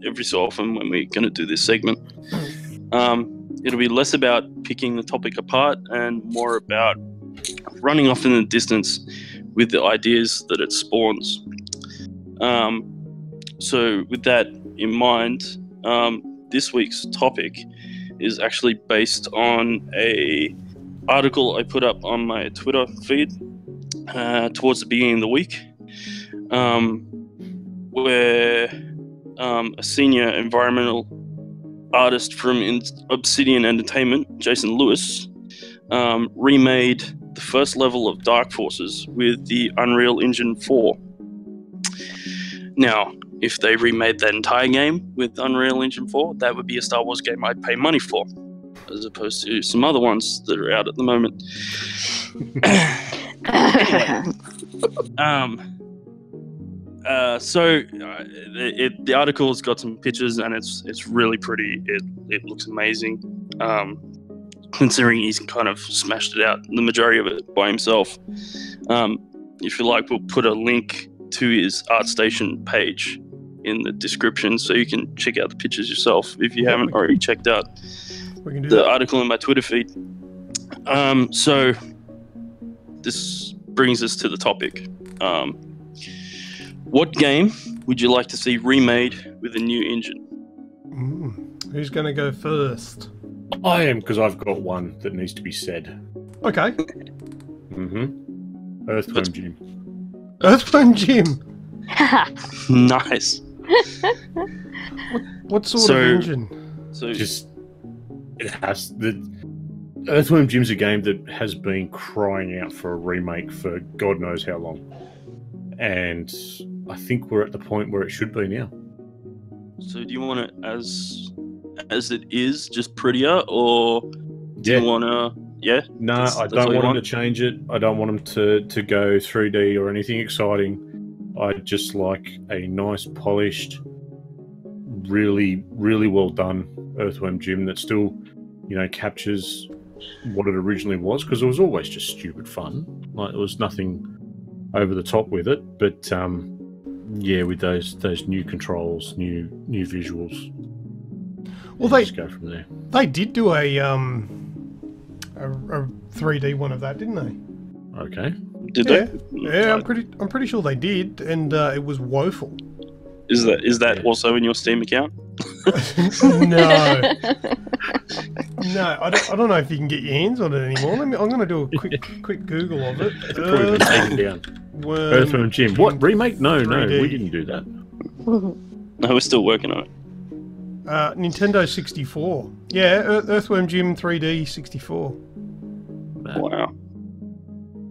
every so often when we're going to do this segment. It'll be less about picking the topic apart and more about running off in the distance with the ideas that it spawns. So with that in mind, this week's topic is actually based on a article I put up on my Twitter feed towards the beginning of the week, where a senior environmental artist from Obsidian Entertainment, Jason Lewis, remade the first level of Dark Forces with the Unreal Engine 4. Now, if they remade that entire game with Unreal Engine 4, that would be a Star Wars game I'd pay money for, as opposed to some other ones that are out at the moment. The article's got some pictures, and it's really pretty. It looks amazing, considering he's kind of smashed it out, the majority of it by himself. If you like, we'll put a link to his ArtStation page in the description, so you can check out the pictures yourself if you haven't already checked out the article in my Twitter feed. So this brings us to the topic. What game would you like to see remade with a new engine? Who's going to go first? I am, because I've got one that needs to be said. Okay. Earthworm Jim. Earthworm Jim. Nice. What sort of engine? So just it has the Earthworm Jim's a game that has been crying out for a remake for God knows how long, and I think we're at the point where it should be now. So do you want it as it is, just prettier, or do you want to? Yeah. No, I don't want them to change it. I don't want them to go 3D or anything exciting. I just like a nice, polished, really, really well done Earthworm Jim that still, you know, captures what it originally was, because it was always just stupid fun. Like, there was nothing over the top with it, but yeah, with those new controls, new visuals. Well, they just go from there. They did do a 3D one of that, didn't they? Okay. Did they? Yeah, I'm pretty sure they did, and it was woeful. Is that also in your Steam account? No. No, I don't know if you can get your hands on it anymore. I'm going to do a quick Google of it. It's probably been taken down. Earthworm Jim. What, remake? No, 3D. We didn't do that. No, we're still working on it. Nintendo 64. Yeah, Earthworm Jim 3D 64. Wow.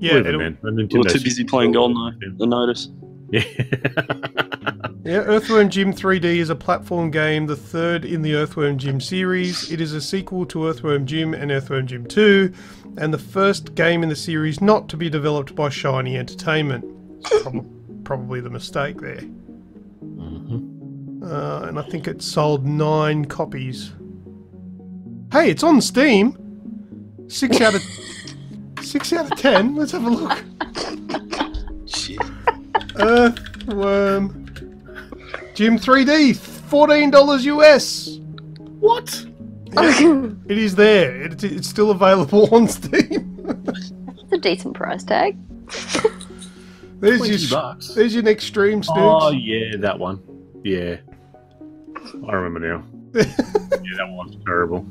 Yeah, we're too busy playing GoldenEye to notice. Yeah. Yeah, Earthworm Jim 3D is a platform game, the third in the Earthworm Jim series. It is a sequel to Earthworm Jim and Earthworm Jim 2, and the first game in the series not to be developed by Shiny Entertainment. Probably the mistake there. And I think it sold 9 copies. Hey, it's on Steam. 6 out of 10. Let's have a look. Shit. Earthworm Jim 3D, $14 US. What? Yeah, it is there. It's still available on Steam. That's a decent price tag. There's $20. There's your next stream, Snooks. Oh yeah, that one. Yeah, I remember now. Yeah, that one's terrible.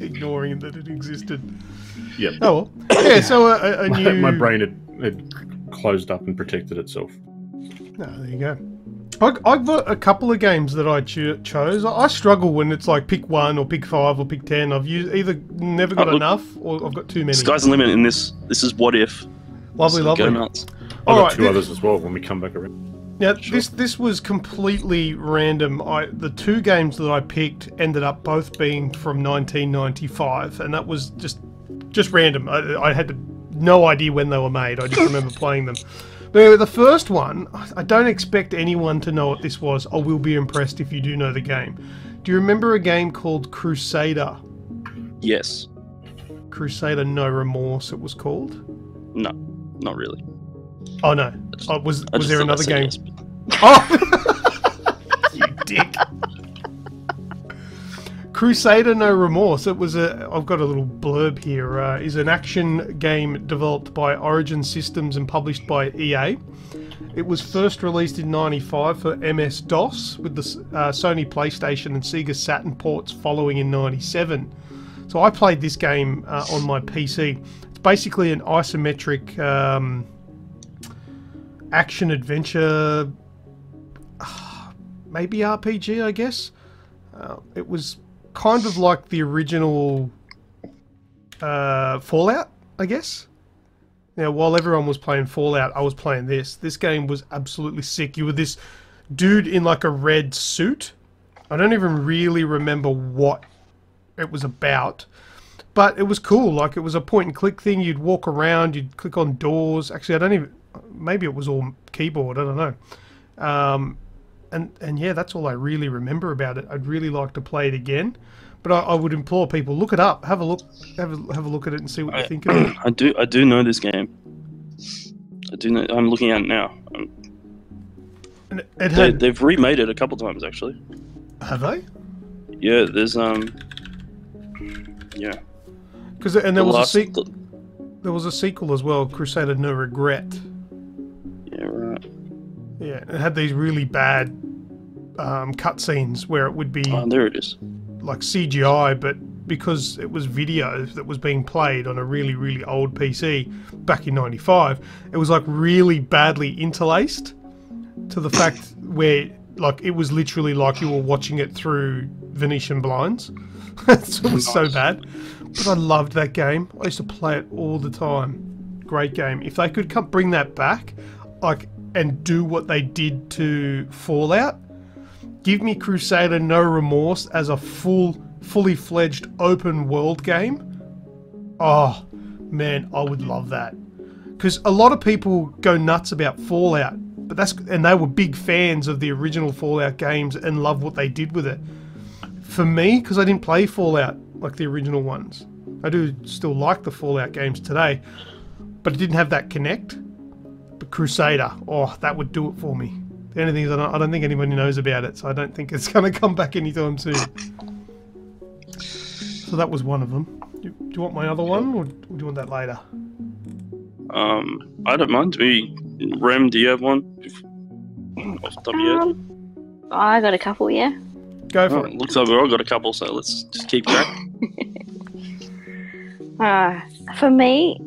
Ignoring that it existed. Yep. Oh well. Yeah. So a new. My brain had closed up and protected itself. No, there you go. I've got a couple of games that I chose. I struggle when it's like pick 1 or pick 5 or pick 10. I've either never got enough or I've got too many. Sky's the limit in this. This is What If. Lovely. Go nuts. I've got 2 others as well when we come back around. Now, this was completely random. The 2 games that I picked ended up both being from 1995, and that was just random. I had no idea when they were made. I just remember playing them. But anyway, the first one, I don't expect anyone to know what this was. I will be impressed if you do know the game. Do you remember a game called Crusader? Yes. Crusader No Remorse, it was called? No, not really. Oh, no. Was there another game? Yes, but... Oh! You dick. Crusader No Remorse. It was I've got a little blurb here. Is an action game developed by Origin Systems and published by EA. It was first released in '95 for MS-DOS, with the Sony PlayStation and Sega Saturn ports following in '97. So I played this game on my PC. It's basically an isometric action adventure, maybe RPG, I guess. It was kind of like the original Fallout, I guess. Now, while everyone was playing Fallout, I was playing this. This game was absolutely sick. You were this dude in like a red suit. I don't even really remember what it was about, but it was cool. Like, it was a point and click thing. You'd walk around, you'd click on doors. Actually, I don't even... Maybe it was all keyboard, I don't know. And yeah, that's all I really remember about it. I'd really like to play it again, but I would implore people, look it up, have a look at it and see what you think of it. I do know this game. I do know. I'm looking at it now. They've remade it a couple times actually. Have they? Yeah, there's yeah. Because there was a sequel. There was a sequel as well, Crusader No Regret. Yeah, right. Yeah, it had these really bad cutscenes where it would be... Oh, there it is. Like CGI, but because it was video that was being played on a really, really old PC back in '95, it was like really badly interlaced to the fact where like it was literally like you were watching it through Venetian blinds. It was so bad. But I loved that game. I used to play it all the time. Great game. If they could bring that back, like and do what they did to Fallout. Give me Crusader No Remorse as a fully fledged open world game. Oh, man, I would love that. Because a lot of people go nuts about Fallout, but and they were big fans of the original Fallout games and love what they did with it. For me, because I didn't play Fallout like the original ones, I do still like the Fallout games today, but it didn't have that connect. But Crusader, oh, that would do it for me. The only thing is I don't think anybody knows about it, so I don't think it's going to come back anytime soon. So that was one of them. Do you want my other one, or do you want that later? I don't mind. Rem, do you have one? Off the top of your head? I got a couple, yeah. Go for it. Looks like we've all got a couple, so let's just keep track. For me,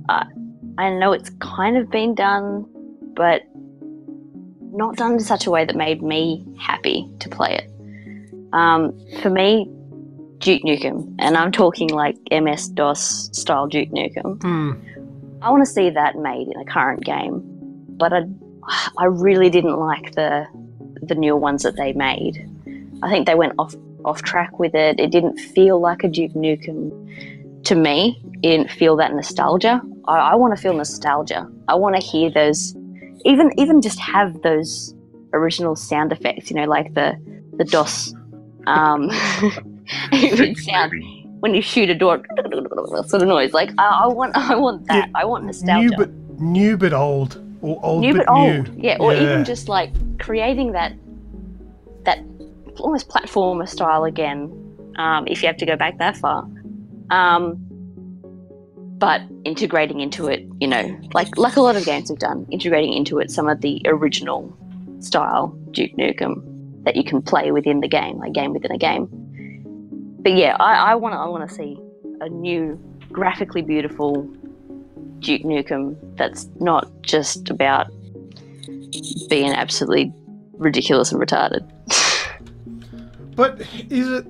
I know it's kind of been done, but not done in such a way that made me happy to play it. For me, Duke Nukem, and I'm talking like MS-DOS style Duke Nukem. I want to see that made in a current game, but I really didn't like the newer ones that they made. I think they went off track with it. It didn't feel like a Duke Nukem to me. It didn't feel that nostalgia. I want to feel nostalgia. I want to hear those, even just have those original sound effects, you know, like the DOS sound when you shoot a door, sort of noise. Like I want that. Yeah, I want nostalgia. New but old, or old new but old. new. Yeah, or even just like creating that almost platformer style again, if you have to go back that far. But integrating into it, you know, like a lot of games have done, integrating into it some of the original style Duke Nukem that you can play within the game, like game within a game. But yeah, I want to see a new, graphically beautiful Duke Nukem that's not just about being absolutely ridiculous and retarded. But is it...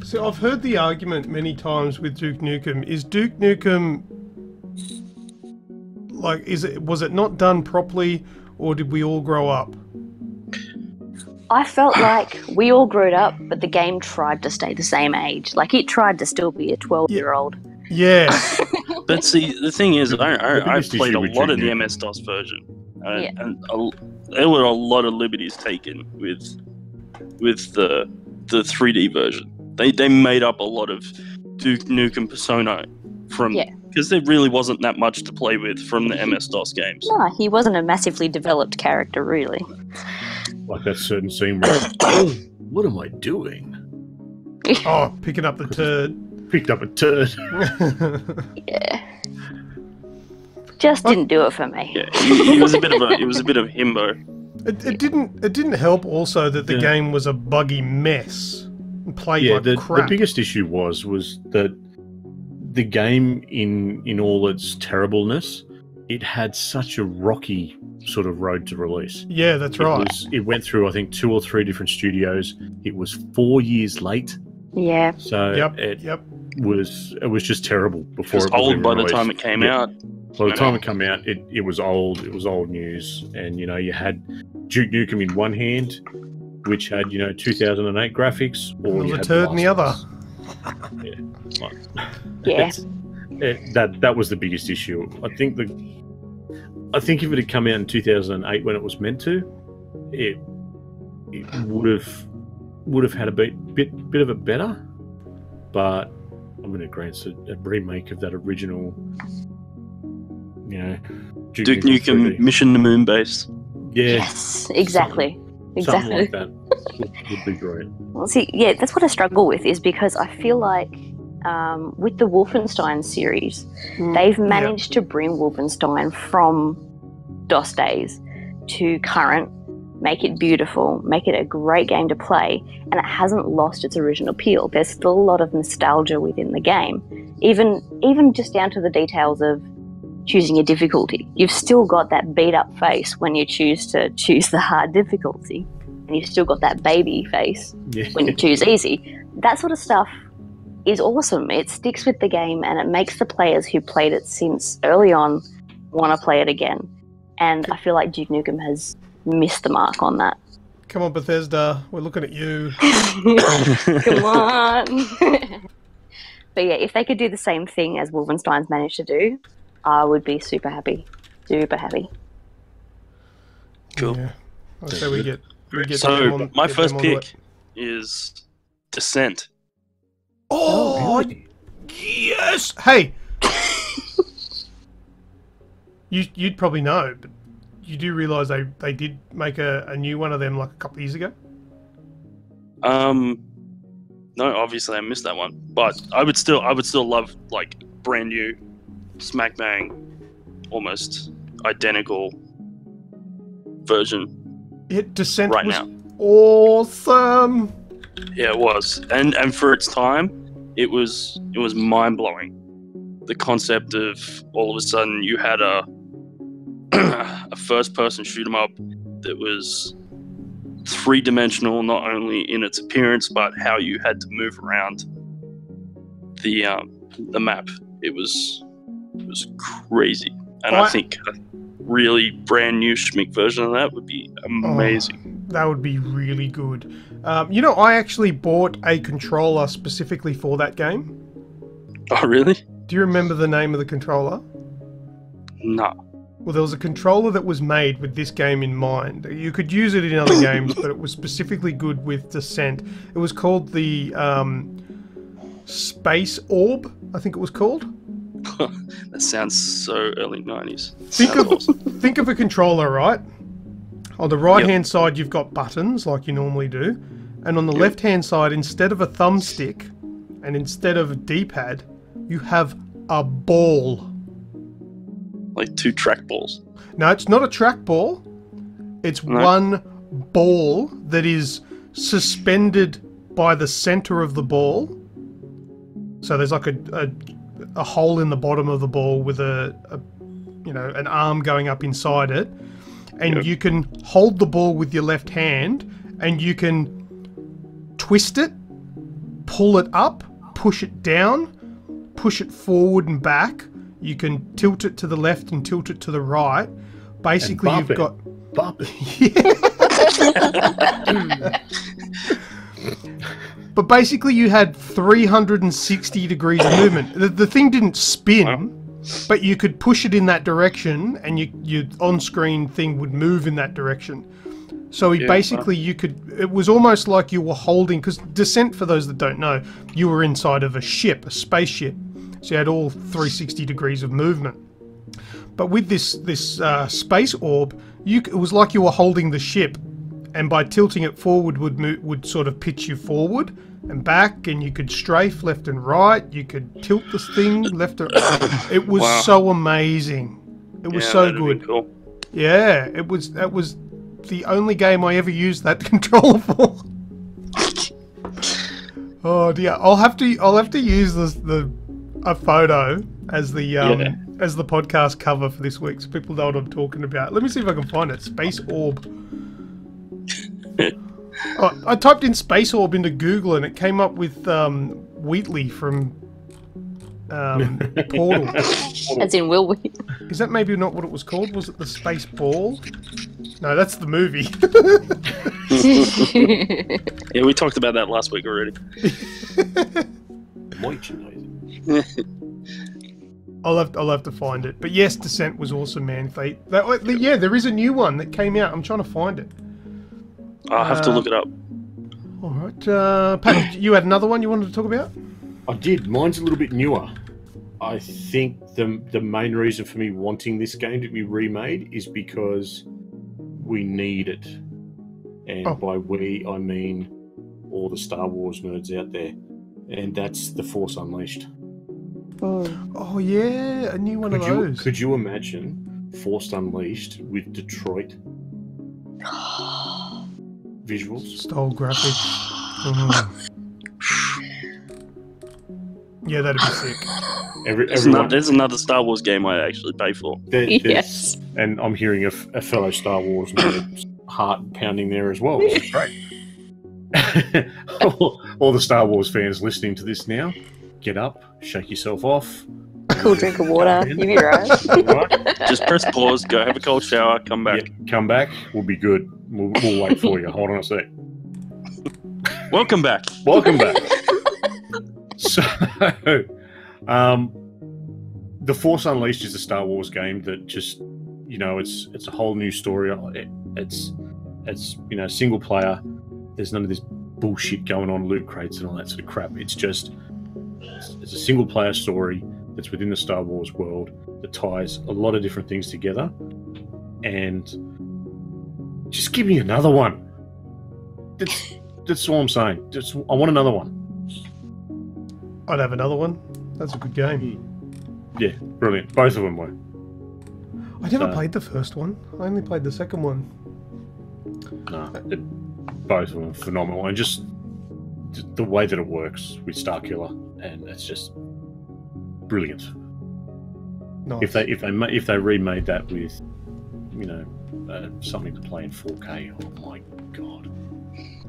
So I've heard the argument many times with Duke Nukem. Is Duke Nukem... like, was it not done properly, or did we all grow up? I felt like we all grew up, but the game tried to stay the same age. Like, it tried to still be a 12-year-old. Yeah. But see, the thing is, I played a lot of the MS-DOS version. And there were a lot of liberties taken with the 3D version. They made up a lot of Duke Nukem persona because there really wasn't that much to play with from the MS-DOS games. No, he wasn't a massively developed character, really. Like that certain scene where, oh, what am I doing? Oh, picking up the turd. Picked up a turd. Yeah. Just didn't do it for me. Yeah, it was a bit of himbo. It didn't help also that the game was a buggy mess. Played like crap. The biggest issue was that the game in all its terribleness, it had such a rocky sort of road to release. Yeah, that's right. It went through, I think, 2 or 3 different studios. It was 4 years late. Yeah. So it was just terrible before it was old by released. The time it came out. By the time it came out, it was old. It was old news, and you know you had Duke Nukem in one hand, which had 2008 graphics, or you had a turd in the other. That was the biggest issue. I think if it had come out in 2008 when it was meant to, it would have had a bit of a better. But I'm going to grant a remake of that original, Duke Nukem Mission to Moon base. Yeah. Yes, exactly. Something like that would be great. Well, see, yeah, that's what I struggle with, is because I feel like with the Wolfenstein series, they've managed to bring Wolfenstein from DOS days to current, make it beautiful, make it a great game to play, and it hasn't lost its original appeal. There's still a lot of nostalgia within the game, even just down to the details of choosing a difficulty. You've still got that beat up face when you choose the hard difficulty, and you've still got that baby face when you choose easy. That sort of stuff is awesome. It sticks with the game, and it makes the players who played it since early on want to play it again. and I feel like Duke Nukem has missed the mark on that. Come on, Bethesda, we're looking at you. Come on. But yeah, if they could do the same thing as Wolfenstein's managed to do, I would be super happy. Super happy. Cool. Yeah. I'll say we get so my first pick is Descent. Oh, really? Yes! Hey! You'd probably know, but you do realise they did make a new one of them like a couple of years ago? No, obviously I missed that one. But I would still love like brand new smack bang, almost identical version. Descent right was now. Awesome. Yeah, it was, and for its time, it was mind blowing. The concept of all of a sudden you had a first person shoot 'em up that was 3-dimensional, not only in its appearance but how you had to move around the map. It was crazy, and I think a really brand new schmick version of that would be amazing. Oh, that would be really good. You know, I actually bought a controller specifically for that game. Oh, really? Do you remember the name of the controller? No. Well, there was a controller that was made with this game in mind. You could use it in other games, but it was specifically good with Descent. It was called the Space Orb, I think it was called. That sounds so early 90s. Think of a controller, right? On the right-hand side, you've got buttons, like you normally do. And on the left-hand side, instead of a thumbstick, and instead of a D-pad, you have a ball. Like 2 trackballs. No, it's not a trackball. It's one ball that is suspended by the center of the ball. So there's like a hole in the bottom of the ball with an arm going up inside it, and you can hold the ball with your left hand, and you can twist it, pull it up, push it down, push it forward and back. You can tilt it to the left and tilt it to the right. Basically, you've got... Bop it. But basically, you had 360 degrees of movement. The thing didn't spin, but you could push it in that direction, and your on-screen thing would move in that direction. So basically, you could... It was almost like you were holding... Because Descent, for those that don't know, you were inside of a ship, a spaceship. So you had all 360 degrees of movement. But with this space orb, it was like you were holding the ship, and by tilting it forward would sort of pitch you forward and back, and you could strafe left and right. You could tilt this thing left and right. It was so amazing. It was so good. Cool. Yeah, it was. That was the only game I ever used that controller for. Oh dear, I'll have to use a photo as the podcast cover for this week, so people know what I'm talking about. Let me see if I can find it. Space Orb. I typed in Space Orb into Google, and it came up with Wheatley from Portal. As in Will Wheatley. Is that maybe not what it was called? Was it the Space Ball? No, that's the movie. Yeah, we talked about that last week already. I'll have to find it. But yes, Descent was awesome, man. Yeah, there is a new one that came out. I'm trying to find it. I'll have to look it up. All right, Pat, you had another one you wanted to talk about? I did. Mine's a little bit newer. I think the main reason for me wanting this game to be remade is because we need it. And by we, I mean all the Star Wars nerds out there. And that's The Force Unleashed. Oh yeah, a new one of those. Could you imagine Force Unleashed with Detroit visuals? Style graphics. Yeah, that'd be sick. There's another Star Wars game I actually pay for. Yes. And I'm hearing a fellow Star Wars nerd's heart pounding there as well. Which is great. all the Star Wars fans listening to this now, get up, shake yourself off, cool drink of water. You'll be right. Just press pause, go have a cold shower, come back. Yeah, come back, we'll be good. We'll wait for you. Hold on a sec. Welcome back. Welcome back. So, The Force Unleashed is a Star Wars game that just, you know, it's a whole new story. It's you know, single player. There's none of this bullshit going on, loot crates and all that sort of crap. It's just, it's a single player story that's within the Star Wars world that ties a lot of different things together. And just give me another one. That's all I'm saying. I want another one. I'd have another one. That's a good game. Yeah, brilliant. Both of them were. I never played the first one. I only played the second one. No, both of them are phenomenal, and just the way that it works with Starkiller, and it's just brilliant. Nice. If they remade that with, you know, something to play in 4K, oh my god,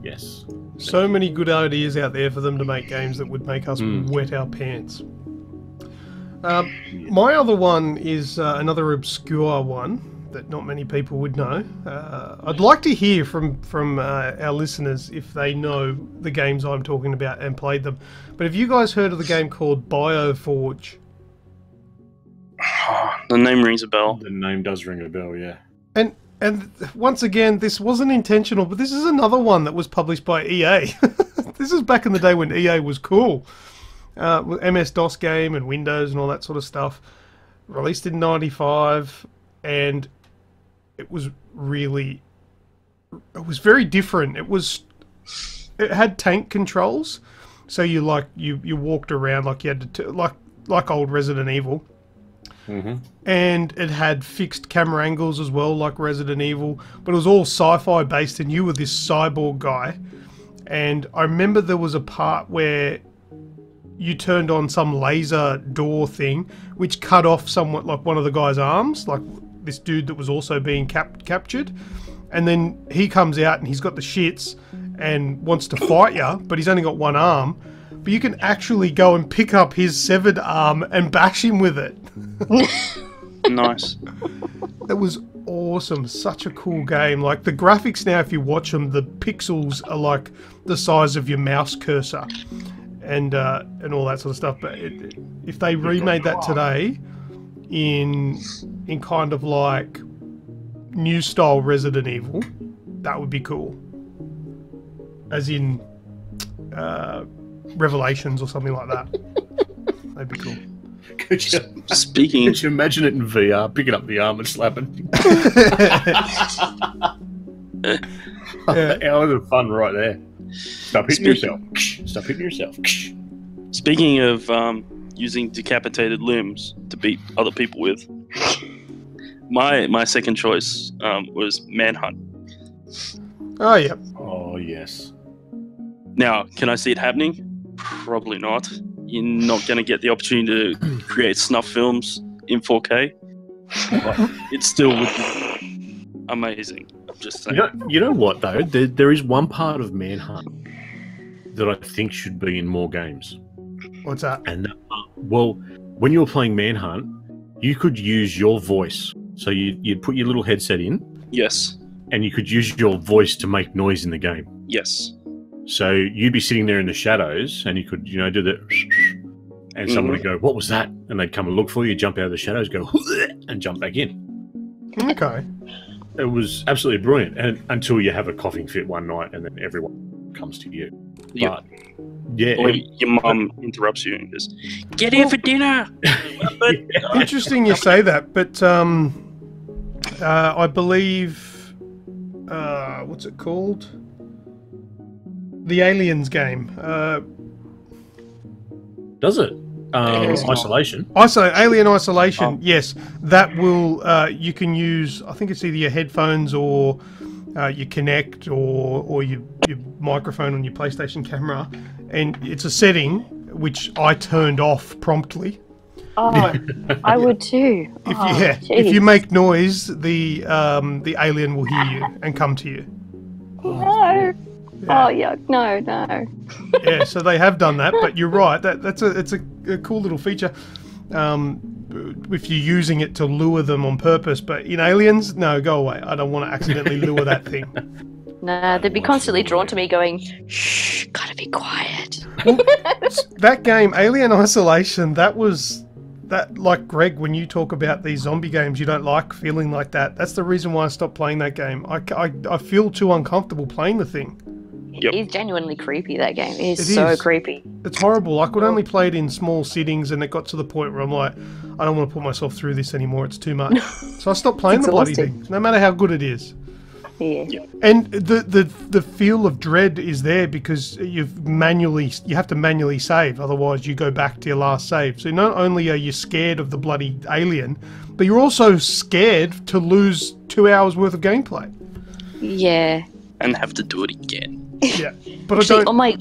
yes. So many good ideas out there for them to make games that would make us wet our pants. My other one is another obscure one that not many people would know. I'd like to hear from our listeners if they know the games I'm talking about and played them. But have you guys heard of the game called BioForge? The name rings a bell. The name does ring a bell, yeah. And once again, this wasn't intentional, but this is another one that was published by EA. This is back in the day when EA was cool. MS-DOS game and Windows and all that sort of stuff. Released in '95, and it was very different. It had tank controls, so you walked around like you had to like old Resident Evil. Mm-hmm. And it had fixed camera angles as well, like Resident Evil, but it was all sci-fi based, and you were this cyborg guy. And I remember there was a part where you turned on some laser door thing, which cut off somewhat like one of the guy's arms, like this dude that was also being captured. And then he comes out and he's got the shits and wants to fight you, but he's only got one arm. But you can actually go and pick up his severed arm and bash him with it. Nice. That was awesome. Such a cool game. Like the graphics now, if you watch them, the pixels are like the size of your mouse cursor, and all that sort of stuff. But if they remade that today in kind of like new style Resident Evil, that would be cool. As in Revelations or something like that. That'd be cool. Could you imagine it in VR, picking up the arm and slapping? Hours of fun right there. Stop hitting yourself. Stop hitting yourself. Speaking of using decapitated limbs to beat other people with, my second choice was Manhunt. Oh, yeah. Oh, yes. Now, can I see it happening? Probably not. You're not going to get the opportunity to create snuff films in 4K. But it still would be amazing. I'm just saying. You know what, though? There is one part of Manhunt that I think should be in more games. What's that? And well, when you were playing Manhunt, you could use your voice. So you'd put your little headset in. Yes. And you could use your voice to make noise in the game. Yes. So you'd be sitting there in the shadows, and you could, do the, and someone would go, "What was that?" And they'd come and look for you, jump out of the shadows, go, and jump back in. Okay. It was absolutely brilliant, and until you have a coughing fit one night, and then everyone comes to you. Yep. But yeah, or your mum interrupts you and goes, "Get here for dinner." Interesting you say that, but I believe what's it called? The Aliens game. Does it? Isolation. Alien Isolation. Yes, that will. You can use. I think it's either your headphones or your Kinect or your microphone on your PlayStation camera, and it's a setting which I turned off promptly. Oh, I would too. If you make noise, the alien will hear you and come to you. No. Yeah. Oh, yuck. No. Yeah, so they have done that, but you're right. It's a cool little feature. if you're using it to lure them on purpose. But in Aliens, no, go away. I don't want to accidentally lure that thing. No, they'd be constantly drawn to me going, shh, gotta be quiet. Well, that game, Alien Isolation, that, like Greg, when you talk about these zombie games, you don't like feeling like that. That's the reason why I stopped playing that game. I feel too uncomfortable playing the thing. It is genuinely creepy, that game. It is so creepy. It's horrible. I could only play it in small sittings, and it got to the point where I'm like, I don't want to put myself through this anymore. It's too much. So I stopped playing the bloody thing, no matter how good it is. Yeah. And the feel of dread is there because you have to manually save, otherwise you go back to your last save. So not only are you scared of the bloody alien, but you're also scared to lose 2 hours worth of gameplay. Yeah. And have to do it again. Yeah. But actually, on my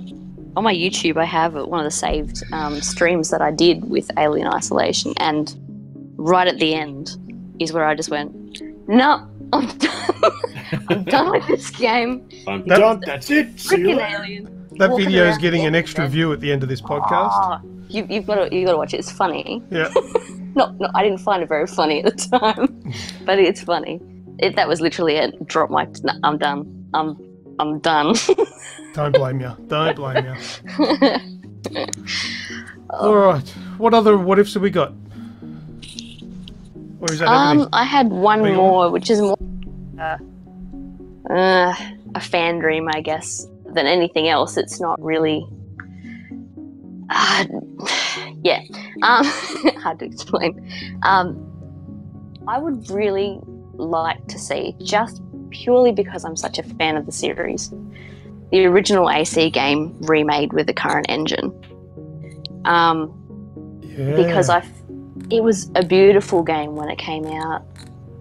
YouTube I have one of the saved streams that I did with Alien Isolation, and right at the end is where I just went, no, I'm done. I'm done with this game. I'm done. That's it. Freaking Alien. That video is getting an extra view at the end of this podcast. Oh, you've got to watch it. It's funny. Yeah. No, I didn't find it very funny at the time, but it's funny. That was literally it. Drop my. No, I'm done. I'm done. Don't blame you. Don't blame you. All right. What ifs have we got? Or is that everything? I had one more, which is more a fan dream, I guess, than anything else. It's not really. Yeah. Hard to explain. I would really like to see, just purely because I'm such a fan of the series, the original AC game remade with the current engine. Because it was a beautiful game when it came out.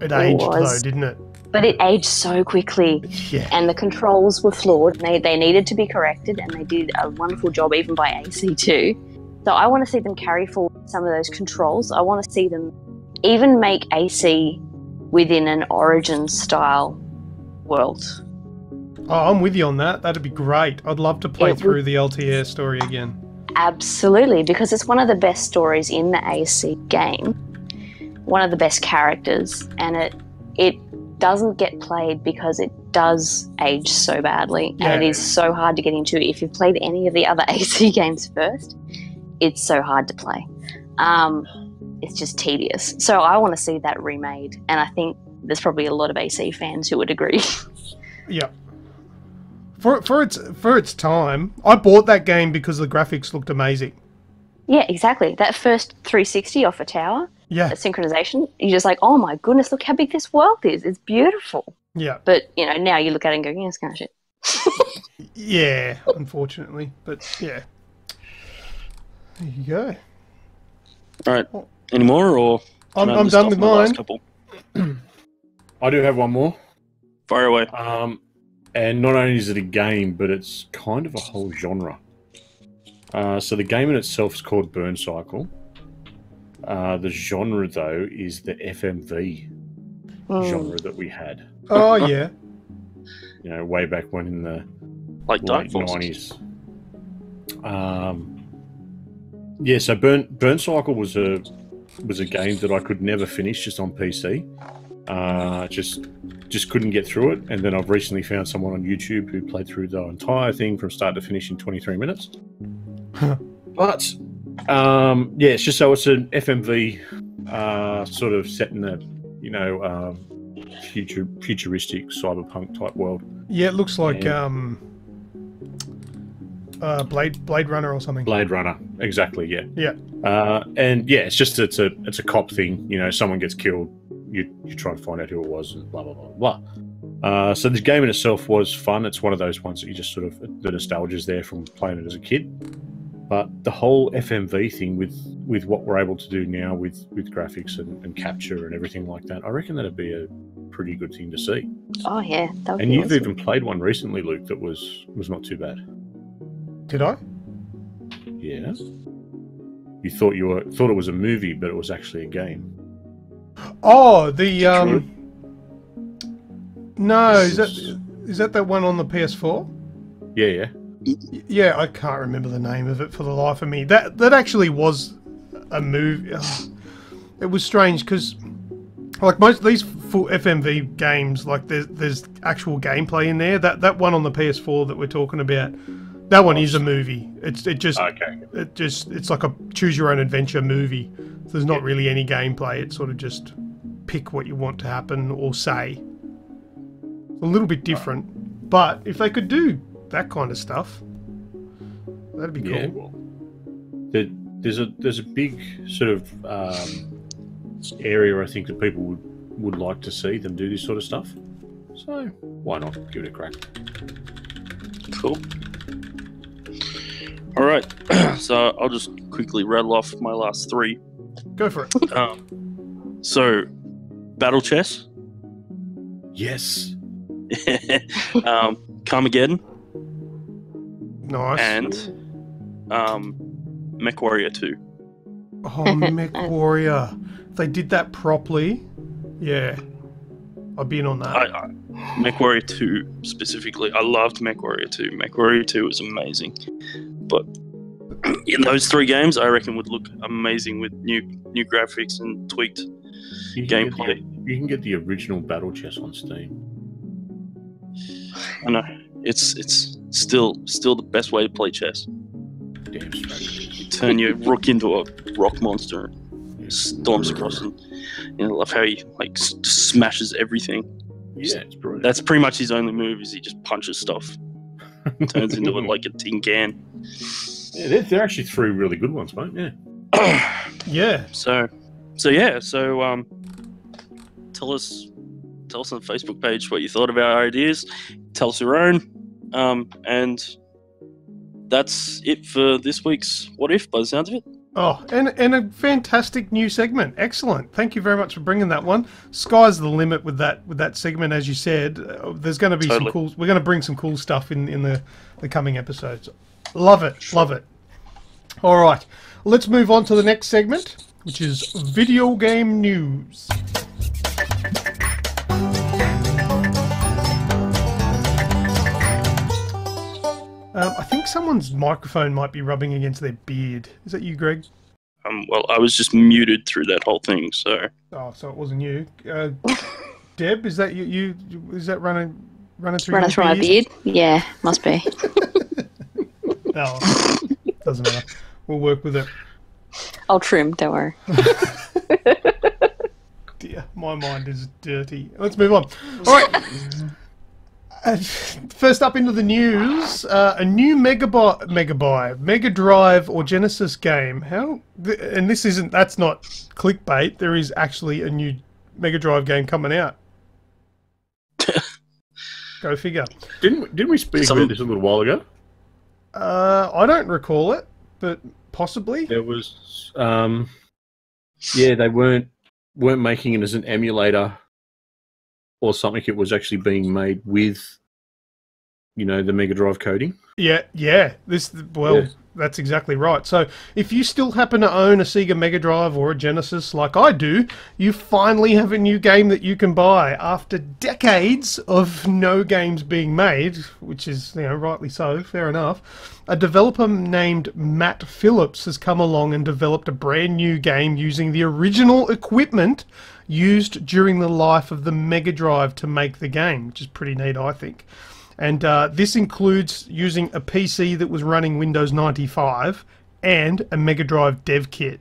It aged though, didn't it? But it aged so quickly. Yeah. And the controls were flawed. They needed to be corrected, and they did a wonderful job even by AC too. So I want to see them carry forward some of those controls. I want to see them even make AC within an Origins style world. Oh, I'm with you on that. That'd be great. I'd love to play through the LTR story again. Absolutely, because it's one of the best stories in the AC game. One of the best characters, and it doesn't get played because it does age so badly, and it is so hard to get into. If you've played any of the other AC games first, it's so hard to play. It's just tedious. So I want to see that remade, and I think there's probably a lot of AC fans who would agree. Yeah. For its time, I bought that game because the graphics looked amazing. Yeah, exactly. That first 360 off a tower, that synchronization, you're just like, oh my goodness, look how big this world is. It's beautiful. Yeah. But, now you look at it and go, yeah, it's kind of shit. Yeah, unfortunately. But, yeah. There you go. All right. Any more, or I'm done with mine. I do have one more. Fire away. And not only is it a game, but it's kind of a whole genre. So the game in itself is called Burn Cycle. The genre, though, is the FMV genre that we had. Oh, yeah. Way back when in the late 90s. Yeah, so Burn Cycle was a game that I could never finish just on PC. Just couldn't get through it, and then I've recently found someone on YouTube who played through the entire thing from start to finish in 23 minutes. But yeah, it's just so it's an FMV sort of set in a futuristic cyberpunk type world. Yeah, it looks like Blade Runner or something. Blade Runner, exactly. Yeah. Yeah. And yeah, it's a cop thing. Someone gets killed. You try to find out who it was, and blah, blah, blah, blah. So this game in itself was fun. It's one of those ones that you just sort of, the nostalgia's there from playing it as a kid. But the whole FMV thing with what we're able to do now with graphics and capture and everything like that, I reckon that'd be a pretty good thing to see. Oh, yeah. And you've even played one recently, Luke, that was not too bad. Did I? Yeah. You thought it was a movie, but it was actually a game. Oh, no, is that one on the PS4? Yeah. Yeah, I can't remember the name of it for the life of me. That actually was a movie. It was strange because, like most of these full FMV games, like there's actual gameplay in there. That one on the PS4 that we're talking about, that one is a movie. It's like a choose your own adventure movie. So there's not really any gameplay. It's sort of just pick what you want to happen or say. A little bit different, but if they could do that kind of stuff, that'd be cool. Yeah, well, there's a big sort of area I think that people would like to see them do this sort of stuff. So why not give it a crack? Cool. All right, so I'll just quickly rattle off my last three. Go for it. So, Battle Chess. Yes. Carmageddon. Nice. And MechWarrior 2. Oh, MechWarrior. If they did that properly, yeah, I'd be in on that. MechWarrior 2 specifically. I loved MechWarrior 2. MechWarrior 2 was amazing. But in those three games, I reckon would look amazing with new graphics and tweaked gameplay. You can get the original Battle Chess on Steam. I know. It's still the best way to play chess. Damn straight. You turn your rook into a rock monster and storms across, and I love how he just smashes everything. Yeah, it's brilliant. That's pretty much his only move, is he just punches stuff. Turns into it like a tin can. Yeah, they're actually three really good ones, mate. Yeah. Yeah. So tell us on the Facebook page what you thought of our ideas. Tell us your own. And that's it for this week's What If, by the sounds of it. Oh, and a fantastic new segment. Excellent. Thank you very much for bringing that one. Sky's the limit with that segment, as you said. There's going to be some cool. We're going to bring some cool stuff in the coming episodes. Love it. Love it. All right. Let's move on to the next segment, which is video game news. I think someone's microphone might be rubbing against their beard. Is that you, Greg? Well, I was just muted through that whole thing, so... Oh, so it wasn't you. Deb, is that you? Is that running through Running through my beard? Yeah, must be. No, doesn't matter. We'll work with it. I'll trim, don't worry. Dear, my mind is dirty. Let's move on. All right. First up into the news, a new Mega Drive or Genesis game. And that's not clickbait. There is actually a new Mega Drive game coming out. Go figure. Didn't we speak about this a little while ago? I don't recall it, but possibly. There was, they weren't making it as an emulator or something. It was actually being made with, the Mega Drive coding. Yeah. That's exactly right. So if you still happen to own a Sega Mega Drive or a Genesis like I do, you finally have a new game that you can buy after decades of no games being made, which is, rightly so, fair enough. A developer named Matt Phillips has come along and developed a brand new game using the original equipment used during the life of the Mega Drive to make the game, which is pretty neat, I think. And this includes using a PC that was running Windows 95 and a Mega Drive dev kit.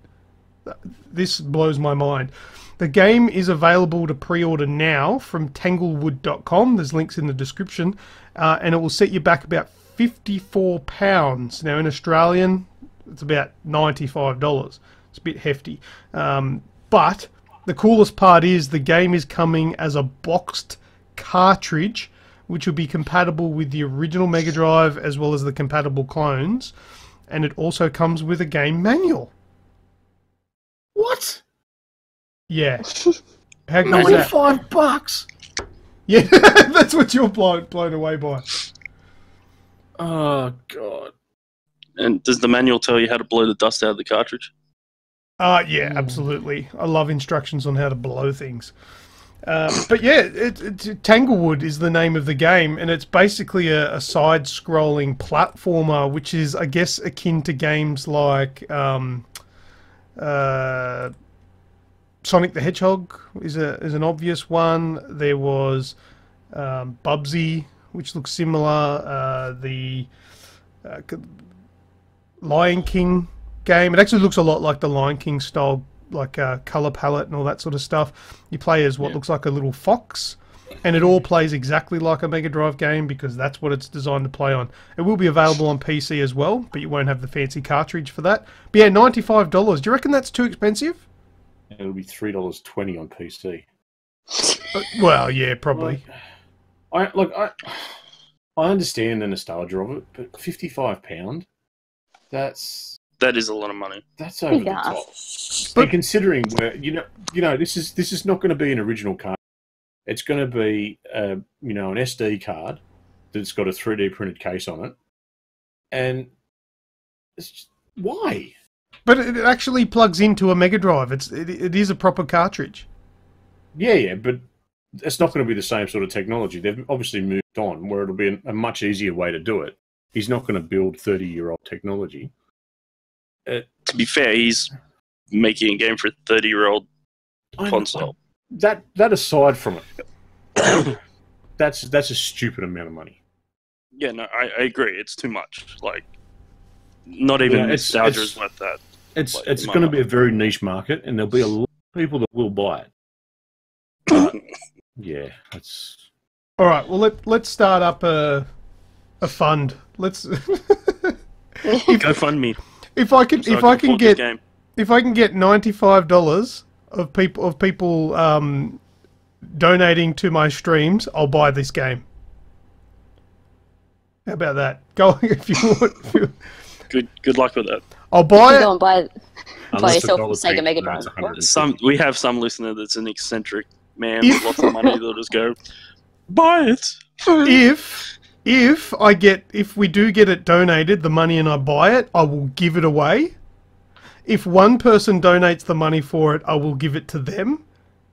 This blows my mind. The game is available to pre-order now from tanglewood.com. There's links in the description. And it will set you back about £54. Now, in Australian, it's about $95. It's a bit hefty. But the coolest part is the game is coming as a boxed cartridge, which will be compatible with the original Mega Drive as well as the compatible clones. And it also comes with a game manual. What? Yeah. How good is that? $95? Yeah, that's what you're blown away by. Oh, God. And does the manual tell you how to blow the dust out of the cartridge? Yeah, absolutely. I love instructions on how to blow things. But yeah, Tanglewood is the name of the game, and it's basically a side-scrolling platformer, which is, I guess, akin to games like Sonic the Hedgehog is an obvious one. There was Bubsy, which looks similar. The Lion King game. It actually looks a lot like the Lion King style, like color palette and all that sort of stuff. You play as what looks like a little fox, and it all plays exactly like a Mega Drive game because that's what it's designed to play on. It will be available on PC as well, but you won't have the fancy cartridge for that. But yeah, $95. Do you reckon that's too expensive? It'll be $3.20 on PC. Well, yeah, probably. I understand the nostalgia of it, but £55. That is a lot of money. That's over the top. But considering where this is not going to be an original card. It's going to be an SD card that's got a 3D printed case on it, and it's just, why? But it actually plugs into a Mega Drive. It is a proper cartridge. Yeah, but it's not going to be the same sort of technology. They've obviously moved on where it'll be a much easier way to do it. He's not going to build 30-year-old technology. To be fair, he's making a game for a 30-year-old console. That aside from it, that's a stupid amount of money. Yeah, no, I agree. It's too much. Like, not even nostalgia is worth that. It's going to be a very niche market, and there'll be a lot of people that will buy it. But, yeah, that's all right. Well, let's start up a fund. Let's go fund me. If I can get $95 of people donating to my streams, I'll buy this game. How about that? Go if you want. Good luck with that. I'll buy it. Go and buy yourself a Sega Mega Drive. We have some listener that's an eccentric man with lots of money that'll just go buy it. If we do get it donated, the money, and I buy it, I will give it away. If one person donates the money for it, I will give it to them.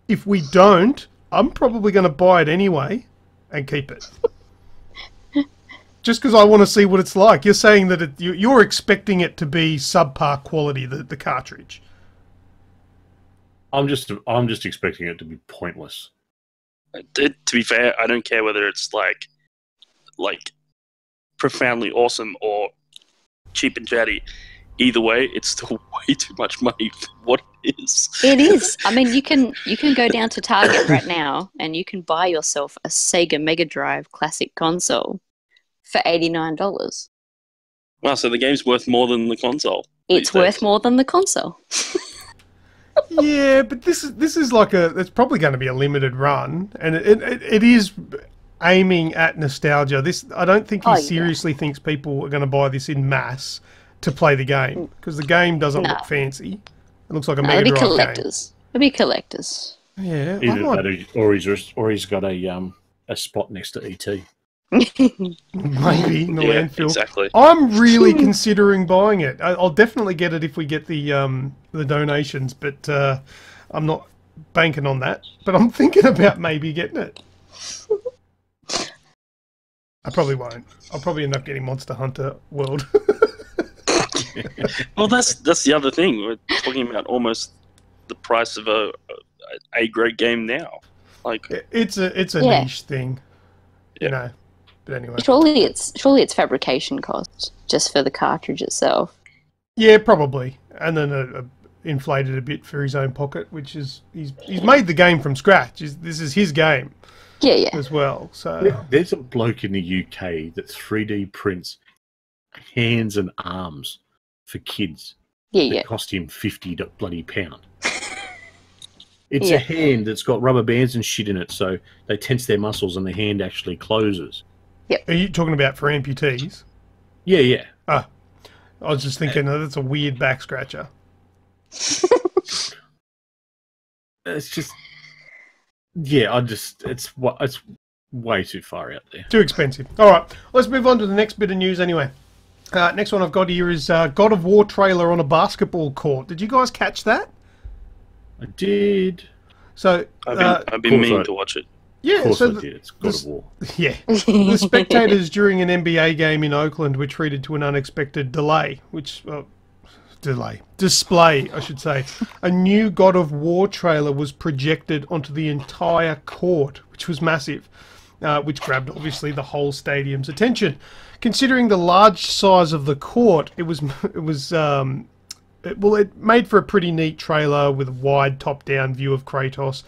If we don't, I'm probably going to buy it anyway and keep it. Just because I want to see what it's like. You're saying that you're expecting it to be subpar quality, the cartridge. I'm just expecting it to be pointless. To be fair, I don't care whether it's like profoundly awesome or cheap and chatty. Either way, it's still way too much money for what it is. It is. I mean, you can go down to Target right now and you can buy yourself a Sega Mega Drive Classic console for $89. Wow, so the game's worth more than the console. It's worth more than the console. Yeah, but this is like it's probably going to be a limited run, and it is aiming at nostalgia. I don't think he seriously thinks people are going to buy this in mass to play the game, because the game doesn't look fancy. It looks like a Mega Drive game. It'll be collectors. Yeah, either that or he's got a spot next to ET. Maybe in the landfill. Exactly. I'm really considering buying it. I'll definitely get it if we get the donations, but I'm not banking on that. But I'm thinking about maybe getting it. I probably won't. I'll probably end up getting Monster Hunter World. Well, that's the other thing. We're talking about almost the price of a grade game now. Like it's a niche thing, you know. But anyway, surely it's fabrication costs just for the cartridge itself. Yeah, probably, and then inflated a bit for his own pocket, which is he's made the game from scratch. This is his game. Yeah. As well. So there's a bloke in the UK that 3D prints hands and arms for kids. Yeah. Cost him £50 bloody pound. It's a hand that's got rubber bands and shit in it, so they tense their muscles and the hand actually closes. Yep. Are you talking about for amputees? Yeah. I was just thinking that's a weird back scratcher. It's just, it's way too far out there. Too expensive. All right, let's move on to the next bit of news anyway. Next one I've got here is God of War trailer on a basketball court. Did you guys catch that? I did. So I've been meaning to watch it. Yeah, of course I did. It's God of War. Yeah. The spectators during an NBA game in Oakland were treated to an unexpected delay, which display, I should say. A new God of War trailer was projected onto the entire court, which was massive, which grabbed obviously the whole stadium's attention. Considering the large size of the court, it made for a pretty neat trailer with a wide top-down view of Kratos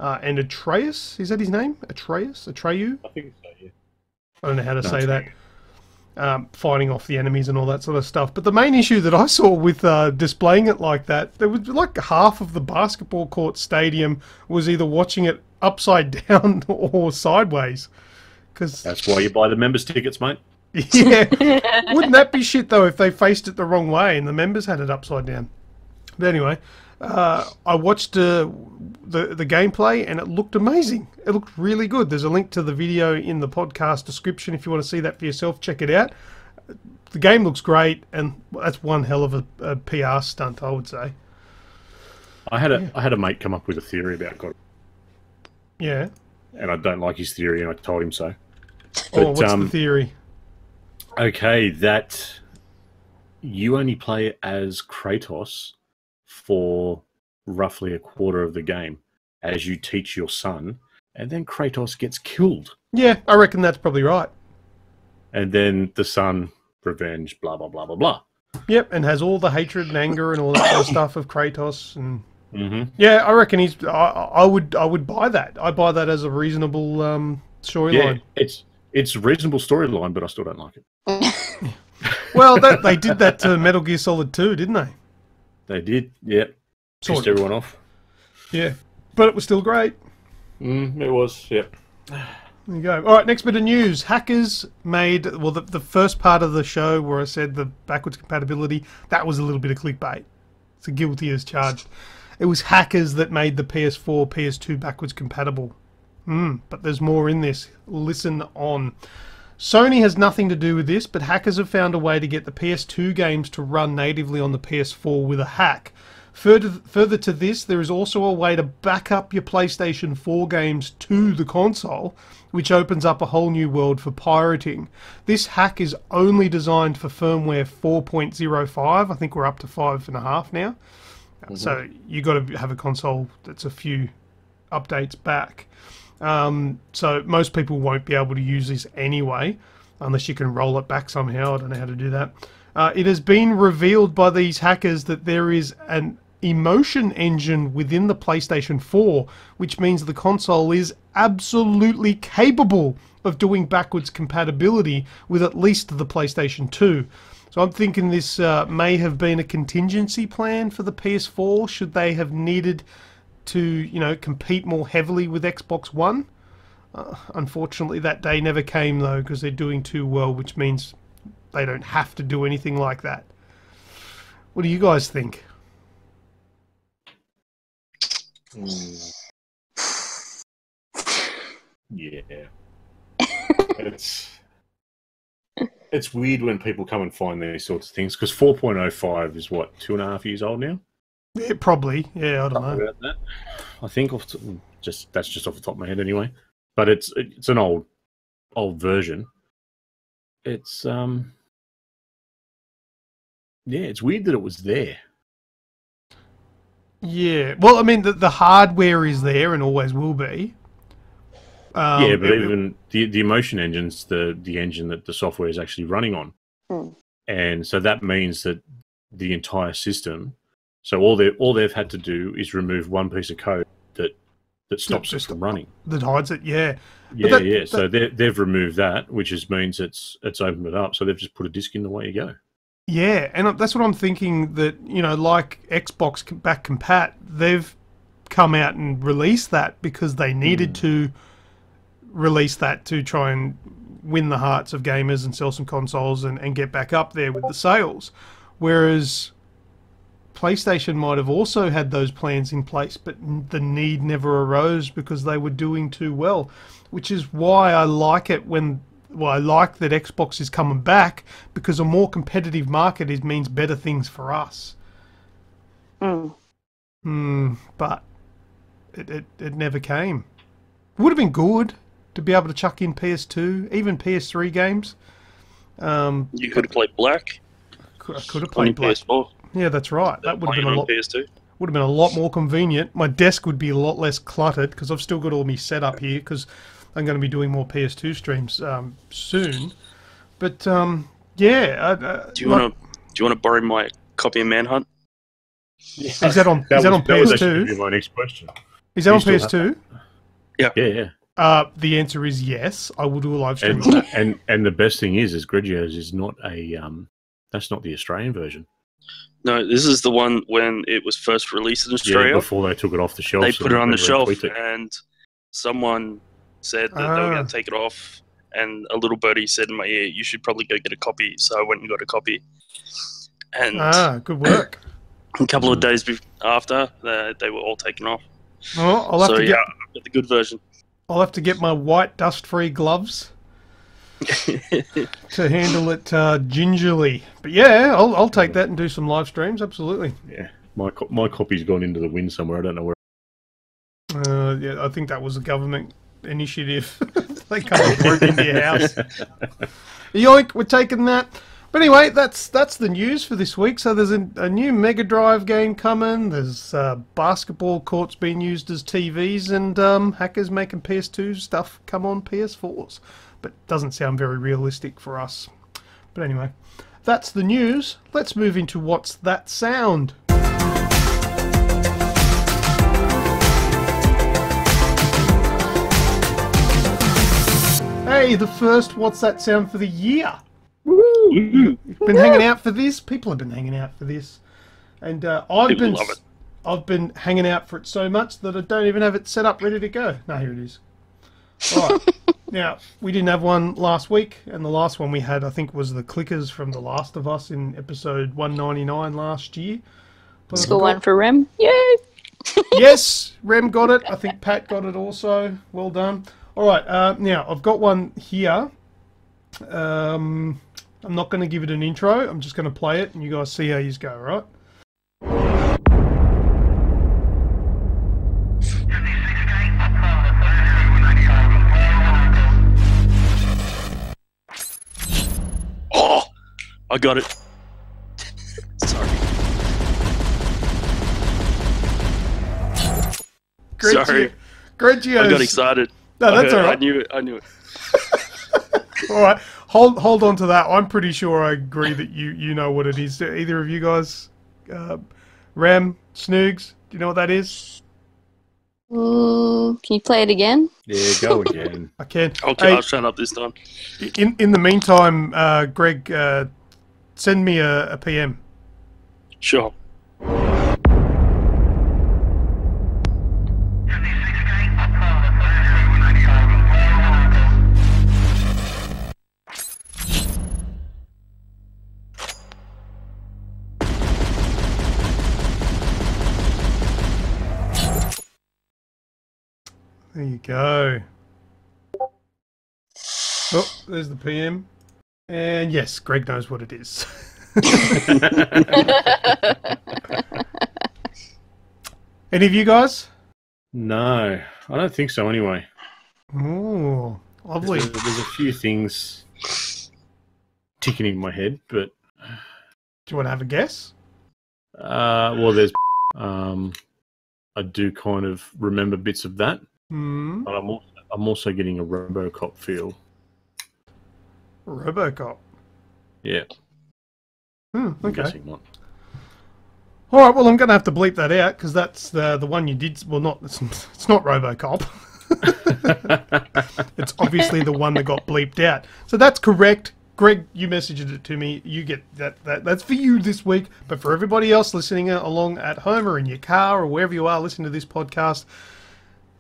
and Atreus. Is that his name? Atreus? Atreyu? I think so, yeah. I don't know how to say that. Fighting off the enemies and all that sort of stuff. But the main issue that I saw with displaying it like that, there was like half of the basketball court stadium was either watching it upside down or sideways. That's why you buy the members' tickets, mate. Yeah. Wouldn't that be shit, though, if they faced it the wrong way and the members had it upside down? But anyway, I watched the gameplay and it looked amazing. It looked really good. There's a link to the video in the podcast description if you want to see that for yourself. Check it out. The game looks great, and that's one hell of a PR stunt, I would say. I had a mate come up with a theory about God. Yeah. And I don't like his theory, and I told him so. But, what's the theory? Okay, that you only play as Kratos for roughly a quarter of the game as you teach your son, and then Kratos gets killed. Yeah, I reckon that's probably right. And then the son, revenge, blah, blah, blah, blah, blah. Yep, and has all the hatred and anger and all that sort of stuff of Kratos. And yeah, I reckon I would buy that. I buy that as a reasonable storyline. Yeah, it's a reasonable storyline, but I still don't like it. Well, they did that to Metal Gear Solid 2, didn't they? They did, yeah. Pissed everyone off. Yeah, but it was still great. It was, yeah. There you go. All right, next bit of news. Hackers made, well, the first part of the show where I said the backwards compatibility, that was a little bit of clickbait. It's a guilty as charged. It was hackers that made the PS4, PS2 backwards compatible. But there's more in this. Listen on. Sony has nothing to do with this, but hackers have found a way to get the PS2 games to run natively on the PS4 with a hack. Further to this, there is also a way to back up your PlayStation 4 games to the console, which opens up a whole new world for pirating. This hack is only designed for firmware 4.05. I think we're up to 5.5 now. So you've got to have a console that's a few updates back. So most people won't be able to use this anyway, unless you can roll it back somehow. I don't know how to do that. It has been revealed by these hackers that there is an emotion engine within the PlayStation 4, which means the console is absolutely capable of doing backwards compatibility with at least the PlayStation 2. So I'm thinking this may have been a contingency plan for the PS4 should they have needed to, you know, compete more heavily with Xbox One. Unfortunately, that day never came, though, because they're doing too well, which means they don't have to do anything like that. What do you guys think? Yeah. It's weird when people come and find these sorts of things, because 4.05 is what, 2.5 years old now? Yeah, probably. Yeah, I don't know. About that. I think that's just off the top of my head anyway. But it's an old version. It's yeah, it's weird that it was there. Yeah, well, I mean, the hardware is there and always will be. Yeah, but even the emotion engine's the engine that the software is actually running on, and so that means that the entire system. So all they've had to do is remove one piece of code that stops it from running. That hides it, yeah. Yeah. So they've removed that, which means it's opened it up. So they've just put a disk in, the way you go. Yeah, and that's what I'm thinking, that, you know, like Xbox back compat, they've come out and released that because they needed to release that to try and win the hearts of gamers and sell some consoles and get back up there with the sales. Whereas PlayStation might have also had those plans in place, but the need never arose because they were doing too well, which is why I like it I like that Xbox is coming back, because a more competitive market means better things for us. But it never came. Would have been good to be able to chuck in PS2, even PS3 games. You could have played Black. I could have played Black. PS4. Yeah, that's right. That would have been a lot. PS2. Would have been a lot more convenient. My desk would be a lot less cluttered because I've still got all my setup here because I'm going to be doing more PS2 streams soon. But yeah. Do you want to borrow my copy of Manhunt? Yeah. Is that on PS2? That was actually my next question. Is that on PS2? Yeah. The answer is yes. I will do a live stream. And the best thing is Grigio's is not a that's not the Australian version. No, this is the one when it was first released in Australia. Yeah, before they took it off the shelf. They put it on the shelf, and someone said that they were going to take it off, and a little birdie said in my ear, "You should probably go get a copy." So I went and got a copy. And good work. A couple of days after, they were all taken off. Oh, I've got the good version. I'll have to get my white dust-free gloves to handle it gingerly. But yeah, I'll take that and do some live streams. Absolutely. Yeah, my copy's gone into the wind somewhere. I don't know where. Yeah, I think that was a government initiative. They come and broke into your house. Yoink, we're taking that. But anyway, that's the news for this week. So there's a new Mega Drive game coming. There's basketball courts being used as TVs, and hackers making PS2 stuff come on PS4s. But doesn't sound very realistic for us. But anyway, that's the news. Let's move into What's That Sound? Hey, the first What's That Sound for the year. Woo! You've been hanging out for this. People have been hanging out for this, and I've been hanging out for it so much that I don't even have it set up ready to go. No, here it is. All right. Now, we didn't have one last week, and the last one we had, I think, was the clickers from The Last of Us in episode 199 last year. Score one for Rem. Yay! Yes, Rem got it. I think Pat got it also. Well done. All right. Now, I've got one here. I'm not going to give it an intro. I'm just going to play it, and you guys see how you go, right? Oh, I got it. Sorry. Sorry. Grigio's. I got excited. No, that's all right. I knew it. All right, hold on to that. I'm pretty sure I agree that you know what it is. Do either of you guys, Ram, Snoogs, do you know what that is? Can you play it again? Yeah, go again. I can. Okay, hey, I'll shut up this time. In the meantime, Greg, send me a PM. Sure. There you go. Oh, there's the PM. And yes, Greg knows what it is. Any of you guys? No, I don't think so anyway. Oh, lovely. There's a few things ticking in my head, but... Do you want to have a guess? Well, there's... I do kind of remember bits of that. Hmm. But I'm also getting a RoboCop feel. RoboCop? Yeah. Okay. I'm guessing not. All right, well, I'm going to have to bleep that out because that's the one you did. Well, it's not RoboCop. It's obviously the one that got bleeped out. So that's correct. Greg, you messaged it to me. You get that. That's for you this week. But for everybody else listening along at home or in your car or wherever you are listening to this podcast,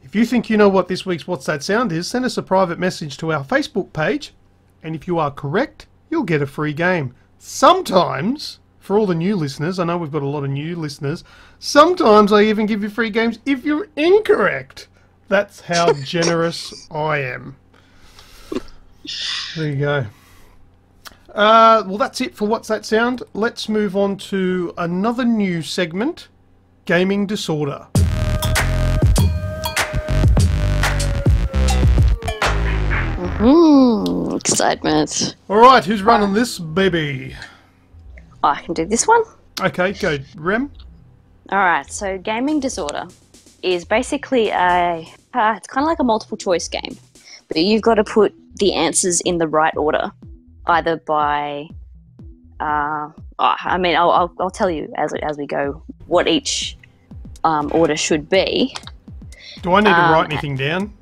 if you think you know what this week's What's That Sound is, send us a private message to our Facebook page. And if you are correct, you'll get a free game. Sometimes, for all the new listeners, I know we've got a lot of new listeners, sometimes I even give you free games if you're incorrect. That's how generous I am. There you go. Well, that's it for What's That Sound. Let's move on to another new segment, Gaming Disorder. Excitement. All right, who's running this baby? I can do this one. Okay, go. Rem? Alright, so gaming disorder is basically it's kind of like a multiple choice game. But you've got to put the answers in the right order. Either by... I'll tell you as we go what each order should be. Do I need to write anything down?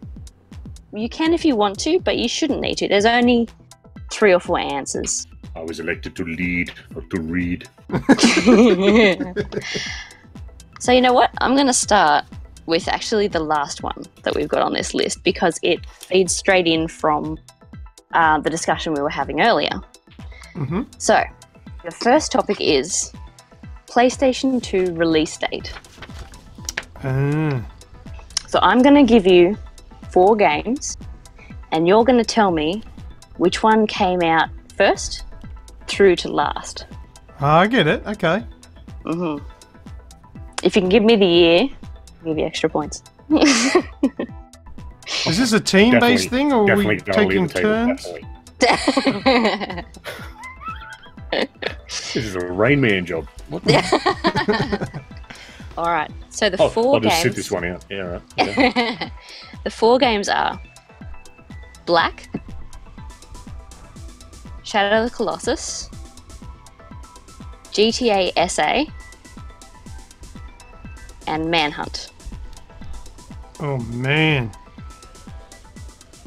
You can if you want to, but you shouldn't need to. There's only 3 or 4 answers. I was elected to lead, not to read. So you know what? I'm going to start with actually the last one that we've got on this list because it feeds straight in from the discussion we were having earlier. Mm-hmm. So the first topic is PlayStation 2 release date. So I'm going to give you 4 games and you're going to tell me which one came out first through to last. I get it. Okay. Mm-hmm. If you can give me the year, I'll give you extra points. Is this a team-based thing, or are we taking turns? This is a Rain Man job. What the All right. So the 4 I'll games. just sit this one out. Yeah, all right. Okay. The 4 games are Black, Shadow of the Colossus, GTA SA, and Manhunt. Oh man.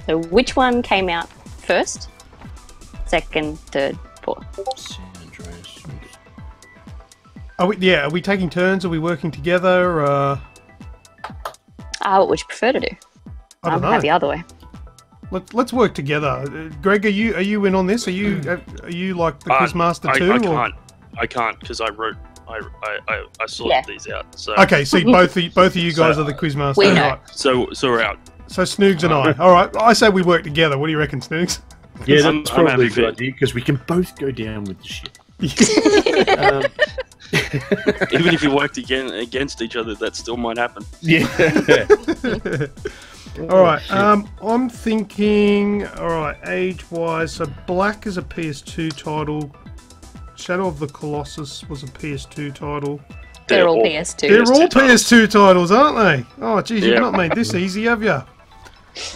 So which one came out first, second, third, fourth? Are we taking turns? Are we working together? What would you prefer to do? I don't know. I'm happy either way. Let's work together. Greg, are you in on this? Are you like the Quizmaster too? I can't because I wrote. I sorted these out. So okay, see, both of you guys are the Quizmaster. We know. Right. So we're out. So Snoogs and I. All right, I say we work together. What do you reckon, Snoogs? Yeah, that's probably a good idea because we can both go down with the shit. Even if you worked against each other, that still might happen. Yeah. All right. I'm thinking. All right, age-wise, so Black is a PS2 title. Shadow of the Colossus was a PS2 title. They're all PS2. They're all PS2 titles, aren't they? Oh, geez, you've not made this easy, have you?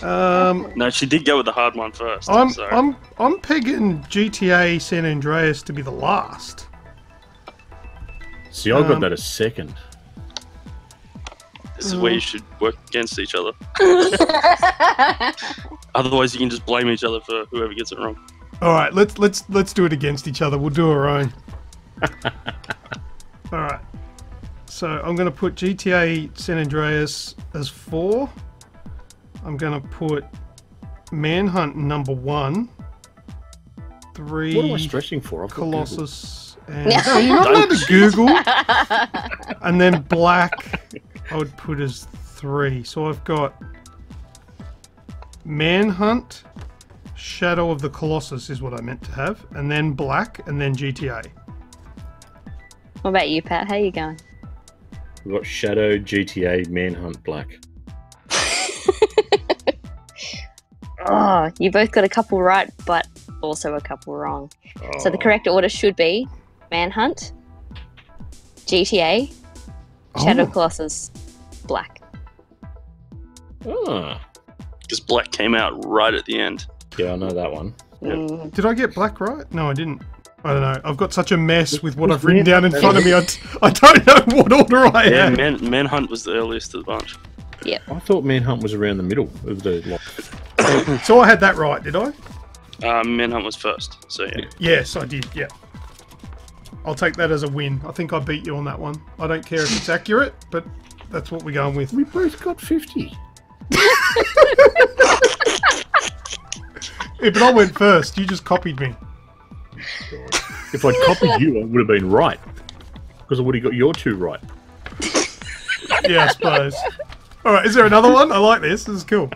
No, she did go with the hard one first. I'm pegging GTA San Andreas to be the last. See, I got that as second. This is where you should work against each other. Otherwise, you can just blame each other for whoever gets it wrong. All right, let's do it against each other. We'll do our own. All right. So I'm going to put GTA San Andreas as 4. I'm going to put Manhunt number 1. 3. What am I stressing for? I've got Colossus. And no, you're not allowed to Google. And then Black, I would put as 3. So I've got Manhunt, Shadow of the Colossus is what I meant to have, and then Black, and then GTA. What about you, Pat? How are you going? We've got Shadow, GTA, Manhunt, Black. Oh, you both got a couple right, but also a couple wrong. Oh. So the correct order should be Manhunt, GTA, Shadow of Colossus, Black. Oh. Because Black came out right at the end. Yeah, I know that one. Mm. Did I get Black right? No, I didn't. I don't know. I've got such a mess with what I've written down in front of me. I don't know what order I am. Yeah, Manhunt was the earliest of the bunch. Yeah. I thought Manhunt was around the middle of the lot. So I had that right, did I? Manhunt was first, so yeah. Yes, I did, yeah. I'll take that as a win. I think I beat you on that one. I don't care if it's accurate, but that's what we're going with. We both got 50. Yeah, but I went first. You just copied me. If I'd copied you, I would have been right. Because I would have got your 2 right. Yeah, I suppose. Alright, is there another one? I like this. This is cool.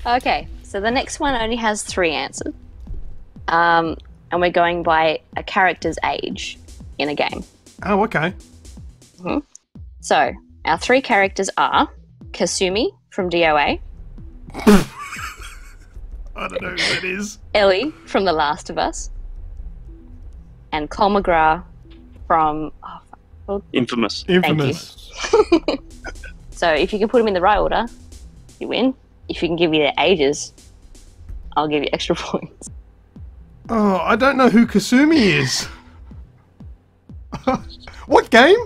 Okay, so the next one only has 3 answers. And we're going by a character's age in a game. Oh, okay. Mm-hmm. So, our 3 characters are Kasumi from DOA. I don't know who that is. Ellie from The Last of Us. and Cole McGrath from Infamous. Infamous. So if you can put them in the right order, you win. If you can give me their ages, I'll give you extra points. Oh, I don't know who Kasumi is. What game?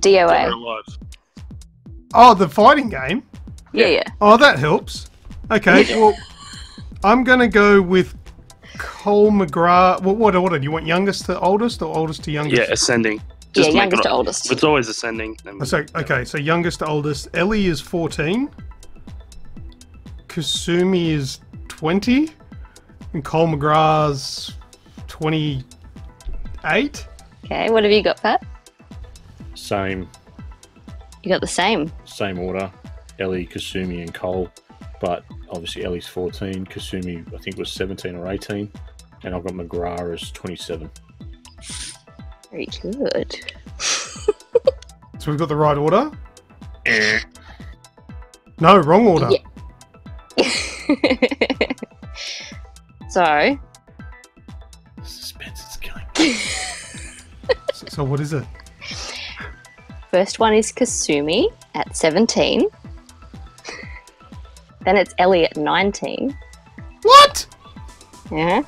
DOA. Alive. Oh, the fighting game? Yeah. Oh, that helps. Okay, well, I'm going to go with Cole McGrath. What order? Do you want youngest to oldest or oldest to youngest? Yeah, ascending. Yeah, youngest to oldest. It's always ascending. So, okay, so youngest to oldest. Ellie is 14. Kasumi is 20. And Cole McGrath's 28. Okay, what have you got, Pat? Same. You got the same. Same order. Ellie, Kasumi, and Cole. But obviously Ellie's 14. Kasumi, I think, was 17 or 18. And I've got McGrath as 27. Very good. So we've got the right order? No, wrong order. Yeah. So. Suspense is killing. So what is it? First one is Kasumi at 17. Then it's Ellie at 19. What? Yeah.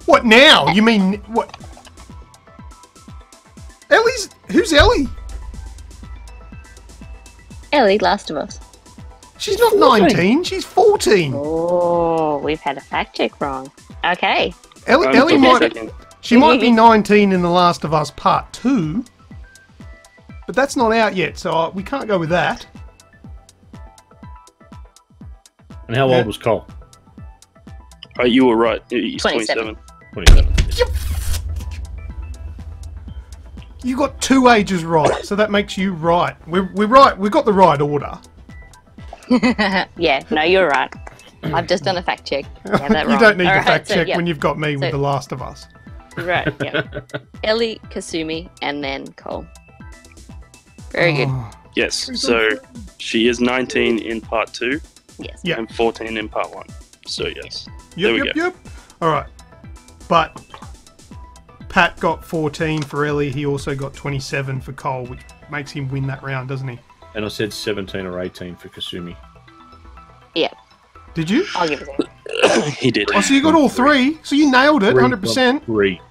What now? You mean what? Who's Ellie? Ellie, Last of Us. She's not 19, she's 14. Oh, we've had a fact check wrong. Okay. Ellie might be 19 in The Last of Us Part 2, but that's not out yet, so we can't go with that. And how old was Cole? You were right. He's 27. 27. You got two ages right, so that makes you right. We're right. We got the right order. Yeah, no, you're right. I've just done a fact check. Yeah, that You wrong. don't need All the right, fact so, check yeah. when you've got me with The Last of Us. Right, yeah. Ellie, Kasumi, and then Cole. Very good. Yes, so she is 19 in part 2 Yes. Yeah. and 14 in part 1. So yes. Yep. All right. But Pat got 14 for Ellie. He also got 27 for Cole, which makes him win that round, doesn't he? And I said 17 or 18 for Kasumi. Yeah, Did you? I'll give it to you. He did. Oh, so you got all three. So you nailed it, 100%. 3.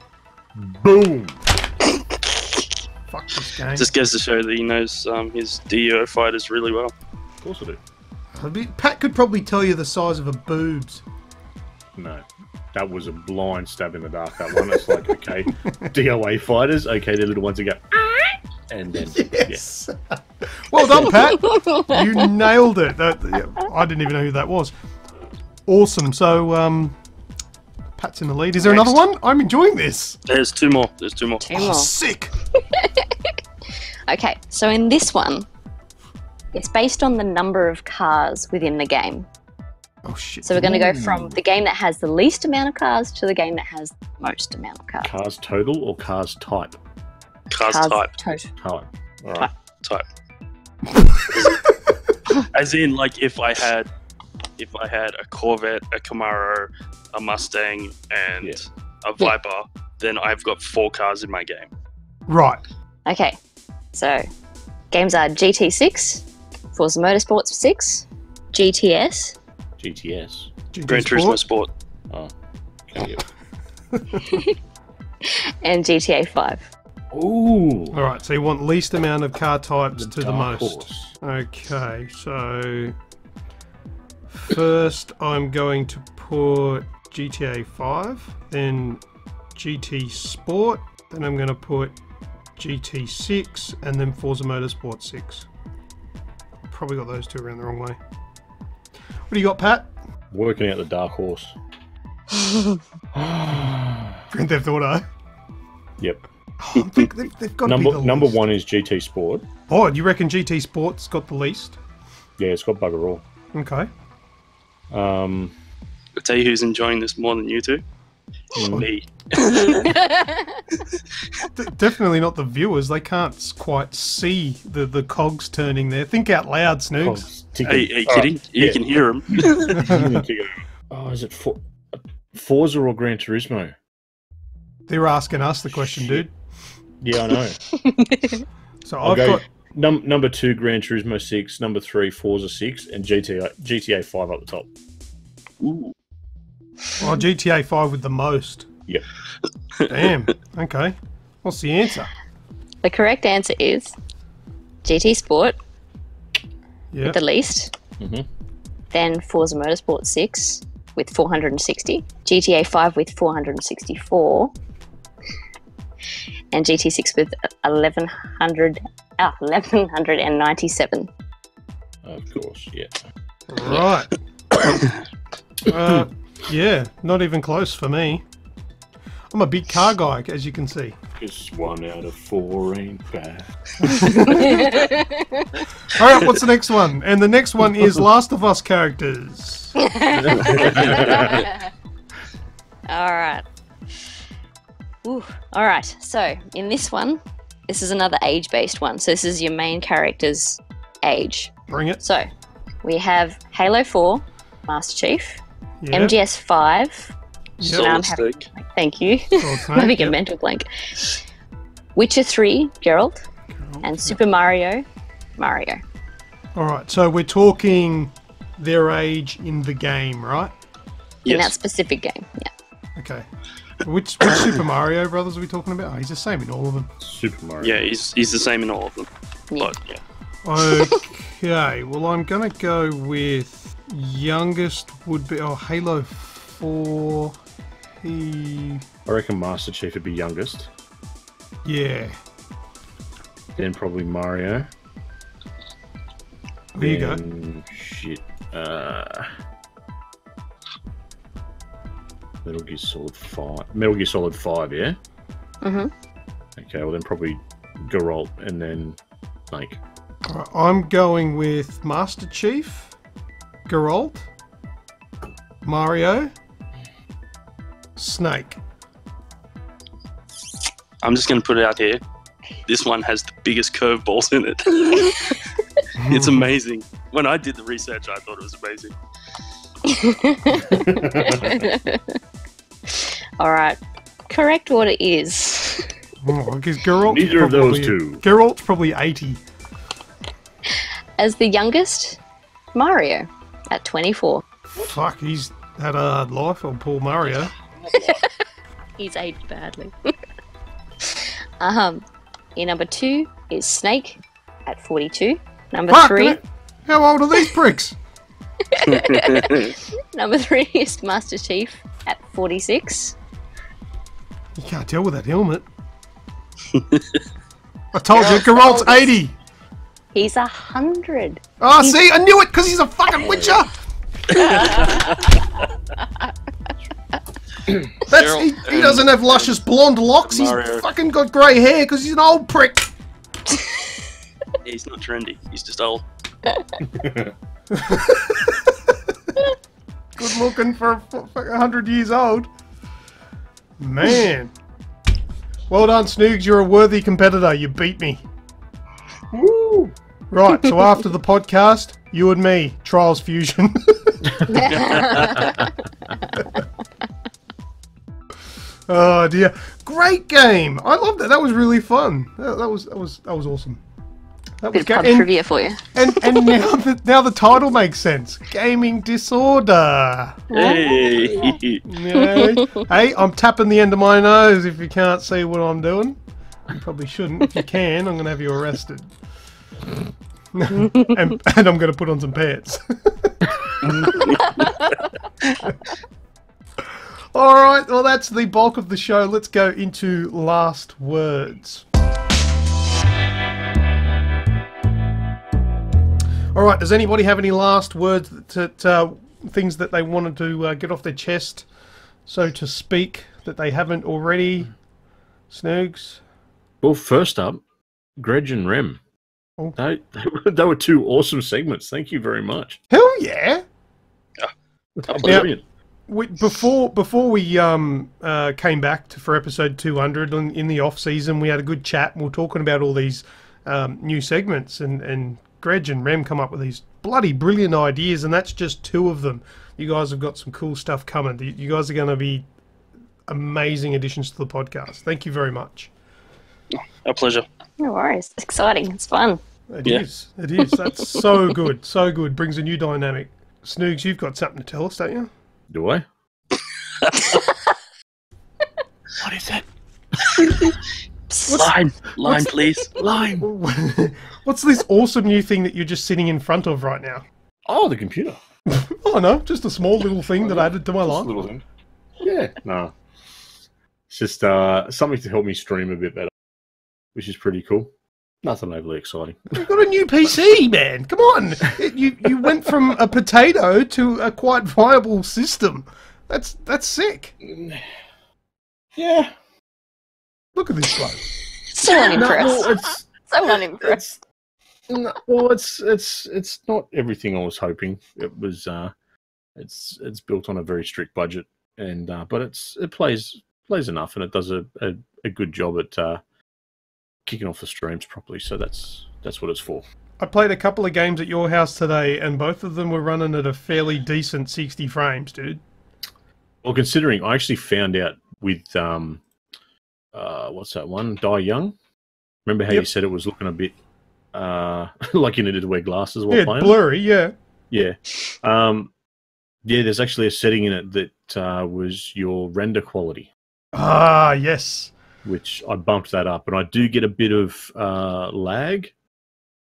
Boom! Fuck this game. Just goes to show that he knows his DO fighters really well. Of course I do. Pat could probably tell you the size of her boobs. No. That was a blind stab in the dark, that one. It's like, okay, DOA fighters, okay, they're little ones that go, and then, Yes. Well done, Pat. You nailed it. I didn't even know who that was. Awesome. So, Pat's in the lead. Is there another one? I'm enjoying this. There's two more. Two Oh, more. sick. Okay, so in this one, it's based on the number of cars within the game. Oh, shit. So we're going to go from the game that has the least amount of cars to the game that has the most amount of cars. Cars total or cars type? Cars type. Total. Type. All right. Type. As in, like, if I had a Corvette, a Camaro, a Mustang, and a Viper, then I've got 4 cars in my game. Right. Okay, so games are GT6, Forza Motorsport 6, GTS, GTS. Gran Turismo Sport. Oh. Okay, yeah. and GTA 5. Ooh. All right. So you want least amount of car types to the dark most. horse. Okay. So first, I'm going to put GTA 5, then GT Sport, then I'm going to put GT6, and then Forza Motorsport 6. Probably got those two around the wrong way. What do you got, Pat? Working out the dark horse. Grand Theft Auto. Yep. Oh, I think they've got to be the Number least. 1 is GT Sport. Oh, do you reckon GT Sport's got the least? Yeah, it's got bugger all. Okay. I'll tell you who's enjoying this more than you two. Me. Definitely not the viewers. They can't quite see the cogs turning there. Think out loud, Snoogs. Are you kidding? You can hear him. Oh, is it Forza or Gran Turismo? They're asking us the question, dude. Yeah, I know. So I'll I've go got number 2, Gran Turismo 6. Number 3, Forza 6, and GTA 5 up the top. Ooh. GTA 5 with the most. Yep. Damn. Okay. What's the answer? The correct answer is GT Sport Yeah. with the least. Mhm. Then Forza Motorsport 6 with 460. GTA 5 with 464. And GT6 with 1197. Of course, yeah. Right. Yeah, not even close for me. I'm a big car guy, as you can see. Just 1 out of 4 ain't bad. All right, what's the next one? And the next one is Last of Us characters. All right. Ooh. All right. So in this one, this is another age-based one. So this is your main character's age. Bring it. So we have Halo 4, Master Chief, Yeah. MGS 5. Solid Snake. Thank you. Solid Snake, I'm having yep. a mental blank. Witcher 3, Geralt, and Super Mario. All right, so we're talking their age in the game, right? In that Yes. specific game, yeah. Okay. Which Super Mario Brothers are we talking about? Oh, he's the same in all of them. Super Mario. Yeah, he's the same in all of them. Yeah. But yeah. Okay, well, I'm going to go with youngest would be... Oh, Halo 4... I reckon Master Chief would be youngest. Yeah. Then probably Mario. There you go. Shit. Metal Gear Solid 5. Metal Gear Solid 5, yeah? Mm-hmm. Okay, well then probably Geralt and then Snake. All right, I'm going with Master Chief, Geralt, Mario, Snake. I'm just going to put it out here. This one has the biggest curveballs in it. It's amazing. When I did the research, I thought it was amazing. All right. Correct order is Oh, because Geralt's Neither of those probably- two. Geralt's probably 80. as the youngest, Mario at 24. Fuck, he's had a life on poor Mario. He's aged badly. Your number 2 is Snake at 42. Number Fuck, 3, how old are these pricks? number 3 is Master Chief at 46. You can't tell with that helmet. I told you, Geralt's 80. He's 100. Oh, see, I knew it because he's a fucking witcher. He doesn't have luscious blonde locks. Mario. He's fucking got grey hair because he's an old prick. He's not trendy. He's just old. Good looking for 100 years old. Man. Well done, Snoogs. You're a worthy competitor. You beat me. Woo! Right, so after the podcast, you and me, Trials Fusion. Oh dear, great game! I loved it. That was really fun. That was awesome. That was Bit of pub trivia for you. and now the title makes sense. Gaming Disorder. Hey! Yeah. Hey, I'm tapping the end of my nose. If you can't see what I'm doing, you probably shouldn't. If you can, I'm gonna have you arrested. and I'm gonna put on some pants. Alright, well that's the bulk of the show. Let's go into last words. Alright, does anybody have any last words, things that they wanted to get off their chest, so to speak, that they haven't already? Snoogs? Well, first up, Greg and Rem. Oh. They were 2 awesome segments. Thank you very much. Hell yeah! Brilliant. Before we came back for episode 200 in the off season, we had a good chat and we were talking about all these new segments, and Greg and Rem come up with these bloody brilliant ideas, and that's just 2 of them. You guys have got some cool stuff coming. You guys are going to be amazing additions to the podcast. Thank you very much. Our pleasure. No worries. It's exciting. It's fun. It is. It is. That's so good. So good. Brings a new dynamic. Snoogs, you've got something to tell us, don't you? Do I? What is it? Line, please. Line. What's this awesome new thing that you're just sitting in front of right now? Oh, the computer. Oh, no. Just a small little thing that I added to my life. Little thing. Yeah. No. It's just something to help me stream a bit better, which is pretty cool. Nothing overly exciting. You've got a new PC, man. Come on. You went from a potato to a quite viable system. That's sick. Yeah. Look at this bloke. So unimpressed. So unimpressed. Well, it's not everything I was hoping. It was it's built on a very strict budget, and but it plays enough, and it does a good job at kicking off the streams properly. So that's what it's for. I played a couple of games at your house today, and both of them were running at a fairly decent 60 frames, dude. Well, considering I actually found out with what's that one? Die Young. Remember how you said it was looking a bit like you needed to wear glasses while playing? Blurry, yeah. Yeah. Yeah, there's actually a setting in it that was your render quality. Ah, yes. Which I bumped that up, and I do get a bit of lag,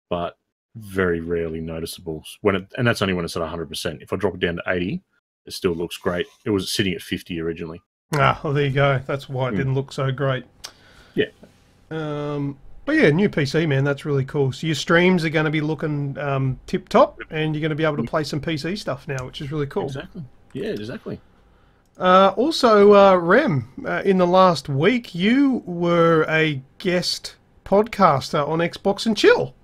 but very rarely noticeable. And that's only when it's at 100%. If I drop it down to 80, it still looks great. It was sitting at 50 originally. Ah, well, there you go. That's why it didn't look so great. Yeah. But yeah, new PC, man. That's really cool. So your streams are going to be looking tip-top, and you're going to be able to play some PC stuff now, which is really cool. Exactly. Yeah, exactly. Also, Rem, in the last week, you were a guest podcaster on Xbox and Chill.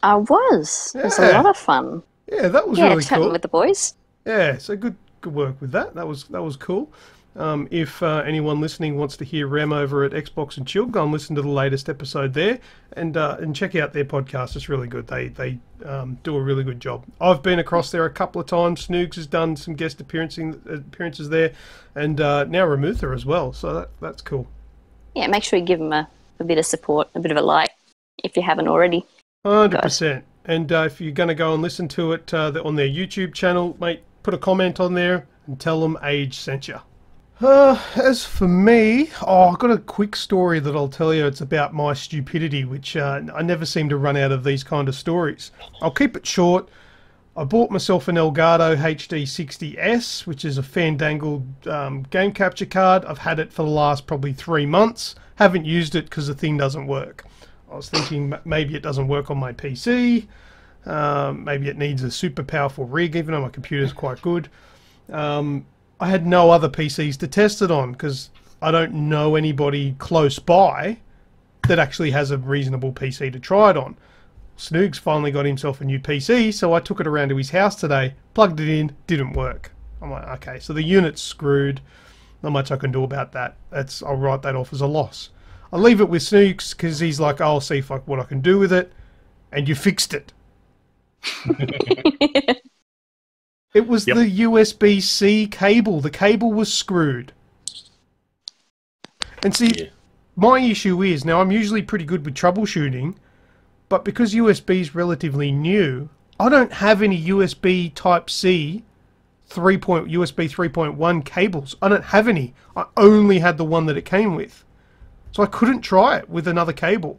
I was. It was a lot of fun. Yeah, that was really chatting cool. with the boys. Yeah, so good work with that. That was cool. If anyone listening wants to hear Rem over at Xbox and Chill, go and listen to the latest episode there, and check out their podcast. It's really good. They do a really good job. I've been across there a couple of times. Snoogs has done some guest appearances there, and now Ramutha as well. So that's cool. Yeah, make sure you give them a bit of support, a bit of a like, if you haven't already. 100%. And if you're going to go and listen to it on their YouTube channel, mate, put a comment on there and tell them Age sent you. As for me, I've got a quick story that I'll tell you. It's about my stupidity, which I never seem to run out of these kind of stories. I'll keep it short. I bought myself an Elgato HD60S, which is a fandangled game capture card. I've had it for the last probably 3 months. Haven't used it because the thing doesn't work. I was thinking maybe it doesn't work on my PC. Maybe it needs a super powerful rig, even though my computer's quite good. I had no other PCs to test it on because I don't know anybody close by that actually has a reasonable PC to try it on. Snoogs finally got himself a new PC, so I took it around to his house today, plugged it in, didn't work. I'm like, okay, so the unit's screwed. Not much I can do about that. I'll write that off as a loss. I leave it with Snoogs because he's like, I'll see what I can do with it, and you fixed it. It was the USB-C cable. The cable was screwed. And see, my issue is, now I'm usually pretty good with troubleshooting, but because USB is relatively new, I don't have any USB Type-C USB 3.1 cables. I don't have any. I only had the one that it came with. So I couldn't try it with another cable.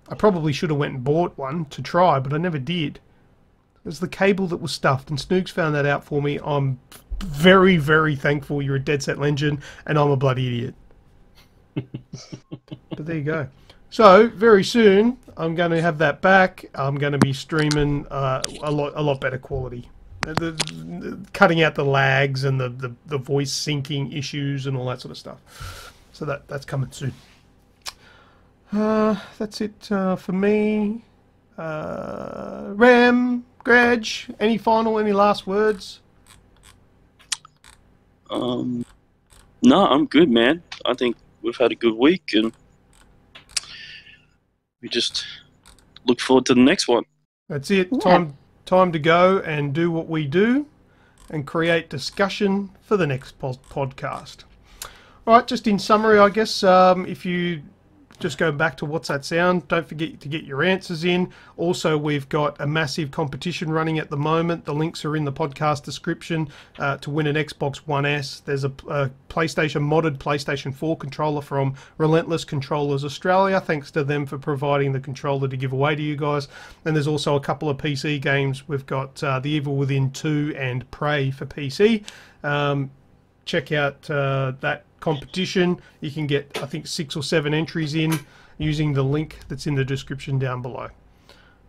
I probably should have went and bought one to try, but I never did. It was the cable that was stuffed, and Snoogs found that out for me. I'm very, very thankful. You're a dead set legend, and I'm a bloody idiot. But there you go. So very soon, I'm going to have that back. I'm going to be streaming a lot better quality, cutting out the lags and the voice syncing issues and all that sort of stuff. So that's coming soon. That's it for me. Ram, Greg, any last words? No, I'm good, man. I think we've had a good week, and we just look forward to the next one. That's it. Yeah. Time to go and do what we do and create discussion for the next podcast. All right, just in summary, I guess, if you just go back to What's That Sound, don't forget to get your answers in. Also, we've got a massive competition running at the moment. The links are in the podcast description to win an Xbox One S. There's a modded PlayStation 4 controller from Relentless Controllers Australia. Thanks to them for providing the controller to give away to you guys. And there's also a couple of PC games. We've got The Evil Within 2 and Prey for PC. Check out that competition. You can get, I think, 6 or 7 entries in using the link that's in the description down below.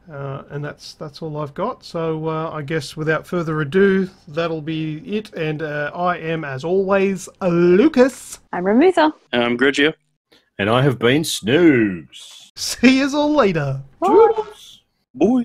And that's all I've got. So I guess without further ado, that'll be it. And I am, as always, Lucas. I'm Ramutha. And I'm Grigio. And I have been Snoogs. See you all later. Toodles. Boy.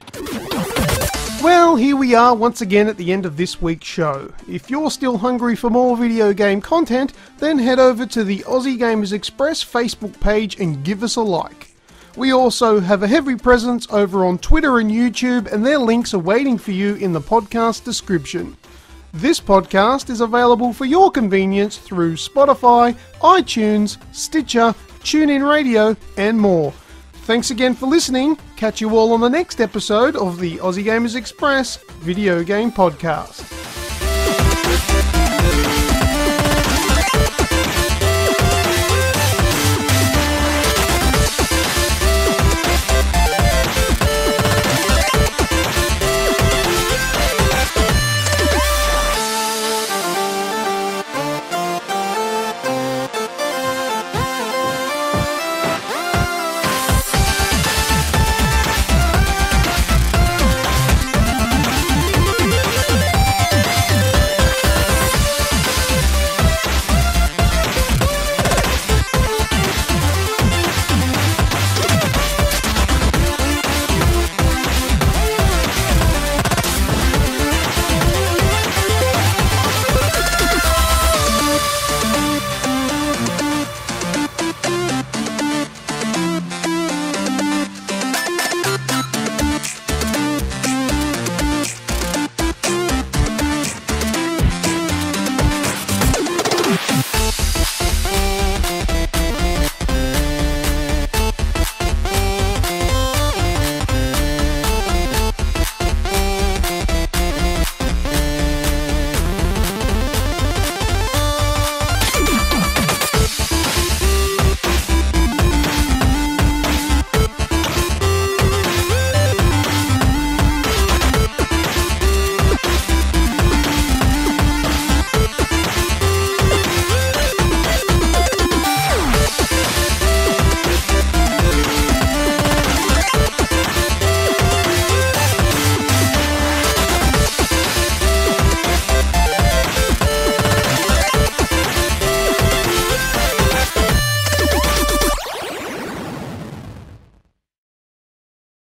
Well, here we are once again at the end of this week's show. If you're still hungry for more video game content, then head over to the Aussie Gamers Express Facebook page and give us a like. We also have a heavy presence over on Twitter and YouTube, and their links are waiting for you in the podcast description. This podcast is available for your convenience through Spotify, iTunes, Stitcher, TuneIn Radio, and more. Thanks again for listening. Catch you all on the next episode of the Aussie Gamers Express Video Game Podcast.